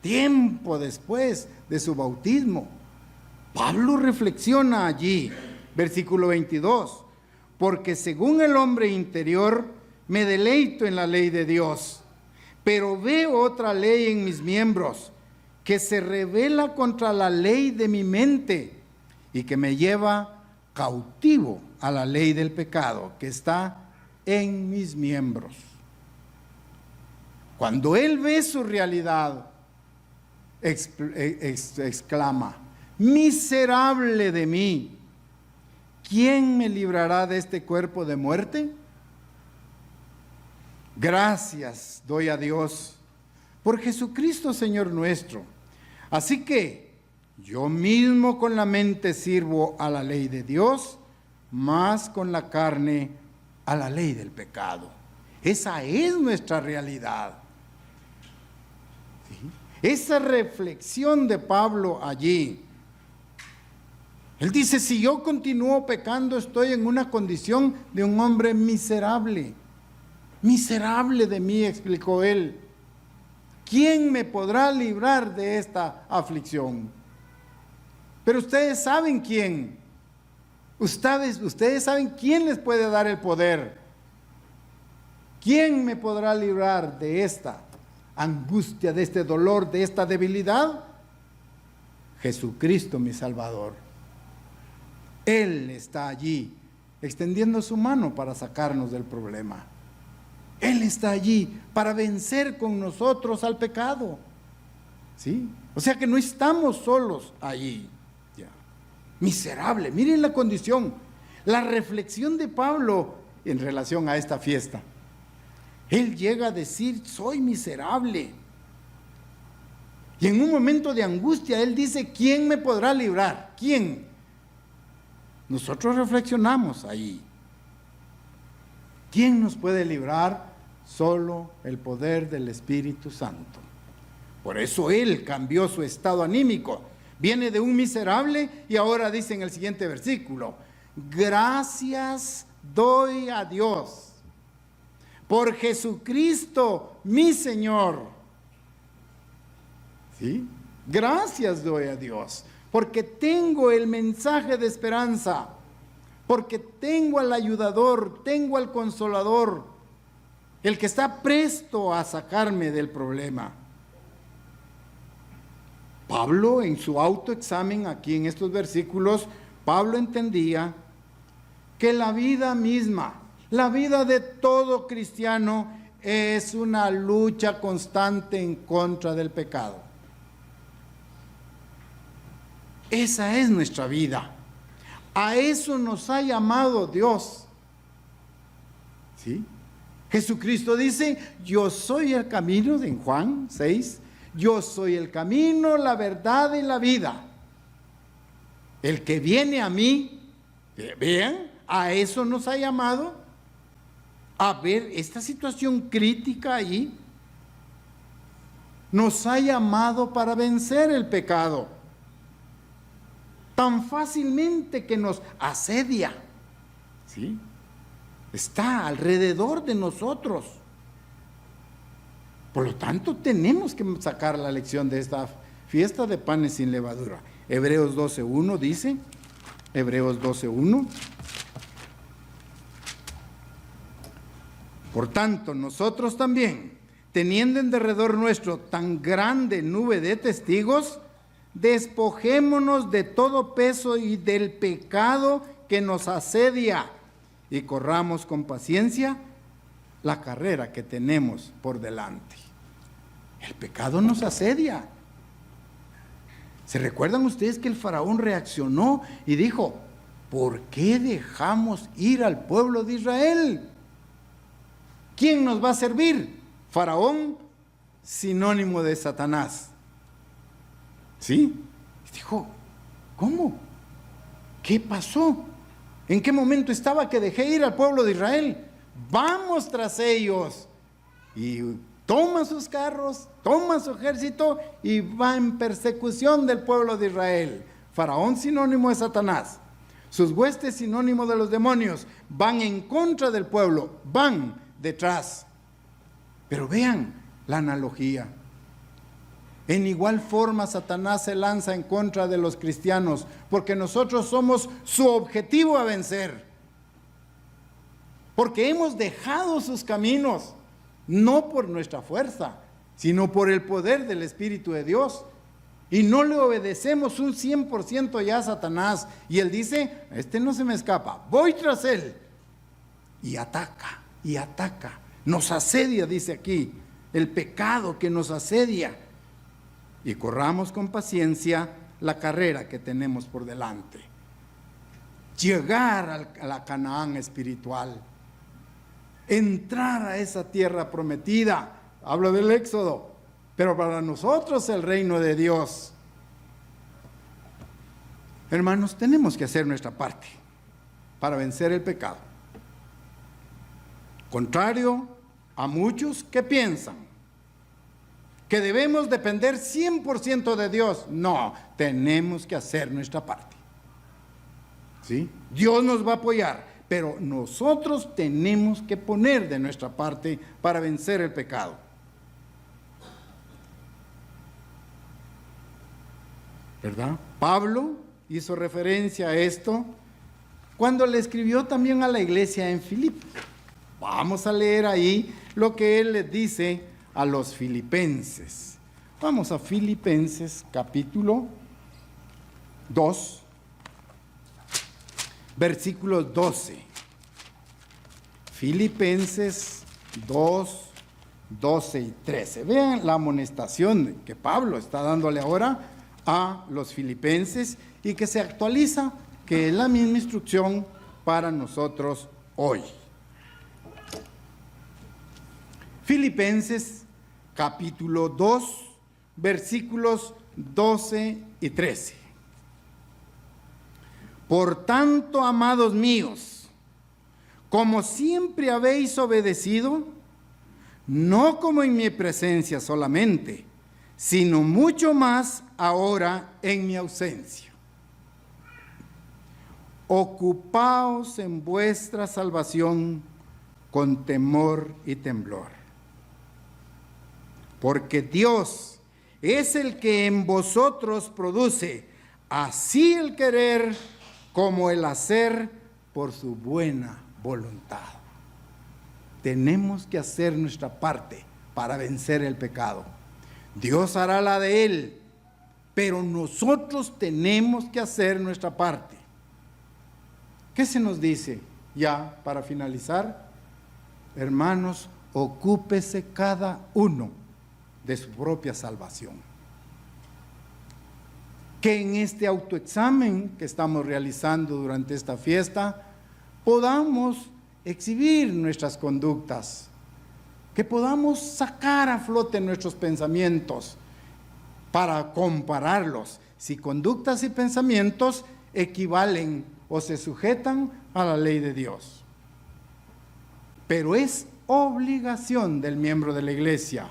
tiempo después de su bautismo. Pablo reflexiona allí, versículo 22, porque según el hombre interior me deleito en la ley de Dios, pero veo otra ley en mis miembros que se rebela contra la ley de mi mente y que me lleva cautivo a la ley del pecado que está en mis miembros. Cuando él ve su realidad, exclama: miserable de mí, ¿quién me librará de este cuerpo de muerte? Gracias doy a Dios por Jesucristo Señor nuestro. Así que yo mismo con la mente sirvo a la ley de Dios, más con la carne a la ley del pecado. Esa es nuestra realidad. ¿Sí? Esa reflexión de Pablo allí. Él dice: si yo continúo pecando, estoy en una condición de un hombre miserable. Miserable de mí, explicó él. ¿Quién me podrá librar de esta aflicción? Pero ustedes saben quién. Ustedes saben quién les puede dar el poder. ¿Quién me podrá librar de esta angustia, de este dolor, de esta debilidad? Jesucristo, mi Salvador. Él está allí, extendiendo su mano para sacarnos del problema. Él está allí para vencer con nosotros al pecado. ¿Sí? O sea que no estamos solos allí. Ya. Miserable, miren la condición. La reflexión de Pablo en relación a esta fiesta. Él llega a decir: soy miserable. Y en un momento de angustia, él dice: ¿quién me podrá librar? ¿Quién? Nosotros reflexionamos ahí. ¿Quién nos puede librar? Solo el poder del Espíritu Santo. Por eso él cambió su estado anímico. Viene de un miserable y ahora dice en el siguiente versículo: gracias doy a Dios por Jesucristo mi Señor. ¿Sí? Gracias doy a Dios porque tengo el mensaje de esperanza, porque tengo al ayudador, tengo al consolador, el que está presto a sacarme del problema. Pablo, en su autoexamen aquí en estos versículos, Pablo entendía que la vida misma, la vida de todo cristiano, es una lucha constante en contra del pecado. Esa es nuestra vida. A eso nos ha llamado Dios. ¿Sí? Jesucristo dice: yo soy el camino, en Juan 6, yo soy el camino, la verdad y la vida. El que viene a mí, vean, a eso nos ha llamado, a ver esta situación crítica ahí. Nos ha llamado para vencer el pecado. Tan fácilmente que nos asedia. ¿Sí? Está alrededor de nosotros. Por lo tanto, tenemos que sacar la lección de esta fiesta de panes sin levadura. Hebreos 12:1 dice, Hebreos 12:1: por tanto, nosotros también, teniendo en derredor nuestro tan grande nube de testigos, despojémonos de todo peso y del pecado que nos asedia y corramos con paciencia la carrera que tenemos por delante. El pecado nos asedia. ¿Se recuerdan ustedes que el faraón reaccionó y dijo: ¿por qué dejamos ir al pueblo de Israel? ¿Quién nos va a servir? Faraón, sinónimo de Satanás. ¿Sí? Y dijo: ¿cómo? ¿Qué pasó? ¿En qué momento estaba que dejé ir al pueblo de Israel? Vamos tras ellos. Y toma sus carros, toma su ejército y va en persecución del pueblo de Israel. Faraón, sinónimo de Satanás. Sus huestes, sinónimo de los demonios, van en contra del pueblo, van detrás. Pero vean la analogía. En igual forma, Satanás se lanza en contra de los cristianos, porque nosotros somos su objetivo a vencer. Porque hemos dejado sus caminos, no por nuestra fuerza, sino por el poder del Espíritu de Dios. Y no le obedecemos un 100% ya a Satanás. Y él dice: este no se me escapa, voy tras él. Y ataca, y ataca. Nos asedia, dice aquí, el pecado que nos asedia. Y corramos con paciencia la carrera que tenemos por delante. Llegar a la Canaán espiritual. Entrar a esa tierra prometida. Hablo del Éxodo. Pero para nosotros el reino de Dios. Hermanos, tenemos que hacer nuestra parte para vencer el pecado. Contrario a muchos que piensan que debemos depender 100% de Dios. No, tenemos que hacer nuestra parte. ¿Sí? Dios nos va a apoyar, pero nosotros tenemos que poner de nuestra parte para vencer el pecado. ¿Verdad? Pablo hizo referencia a esto cuando le escribió también a la iglesia en Filipo. Vamos a leer ahí lo que él les dice a los filipenses. Vamos a Filipenses capítulo 2, versículos 12. Filipenses 2, 12 y 13. Vean la amonestación que Pablo está dándole ahora a los filipenses y que se actualiza, que es la misma instrucción para nosotros hoy. Filipenses capítulo 2, versículos 12 y 13. Por tanto, amados míos, como siempre habéis obedecido, no como en mi presencia solamente, sino mucho más ahora en mi ausencia. Ocupaos en vuestra salvación con temor y temblor. Porque Dios es el que en vosotros produce así el querer como el hacer por su buena voluntad. Tenemos que hacer nuestra parte para vencer el pecado. Dios hará la de él, pero nosotros tenemos que hacer nuestra parte. ¿Qué se nos dice ya para finalizar? Hermanos, ocúpese cada uno de su propia salvación. Que en este autoexamen que estamos realizando durante esta fiesta podamos exhibir nuestras conductas, que podamos sacar a flote nuestros pensamientos para compararlos, si conductas y pensamientos equivalen o se sujetan a la ley de Dios. Pero es obligación del miembro de la iglesia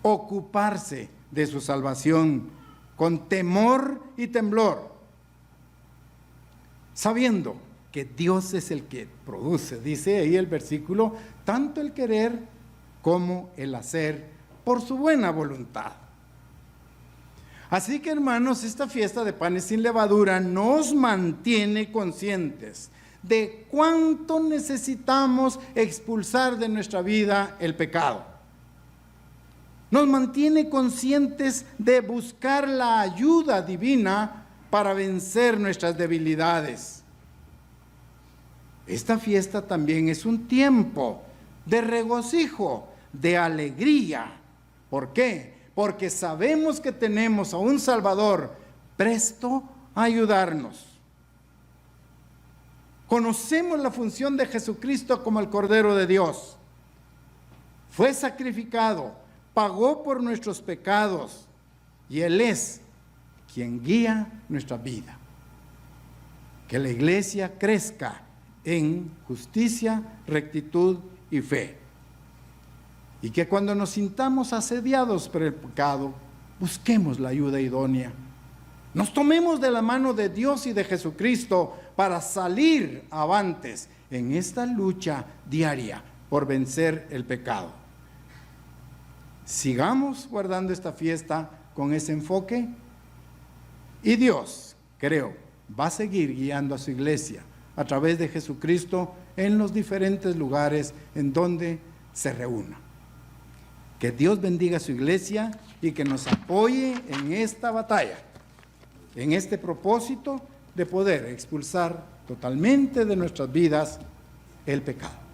ocuparse de su salvación con temor y temblor, sabiendo que Dios es el que produce, dice ahí el versículo, tanto el querer como el hacer por su buena voluntad. Así que, hermanos, esta fiesta de panes sin levadura nos mantiene conscientes de cuánto necesitamos expulsar de nuestra vida el pecado. Nos mantiene conscientes de buscar la ayuda divina para vencer nuestras debilidades. esta fiesta también es un tiempo de regocijo, de alegría. ¿Por qué? Porque sabemos que tenemos a un Salvador presto a ayudarnos. Conocemos la función de Jesucristo como el Cordero de Dios. Fue sacrificado, pagó por nuestros pecados y Él es quien guía nuestra vida. Que la iglesia crezca en justicia, rectitud y fe. Y que cuando nos sintamos asediados por el pecado, busquemos la ayuda idónea. Nos tomemos de la mano de Dios y de Jesucristo para salir avantes en esta lucha diaria por vencer el pecado. Sigamos guardando esta fiesta con ese enfoque y Dios, creo, va a seguir guiando a su iglesia a través de Jesucristo en los diferentes lugares en donde se reúna. Que Dios bendiga a su iglesia y que nos apoye en esta batalla, en este propósito de poder expulsar totalmente de nuestras vidas el pecado.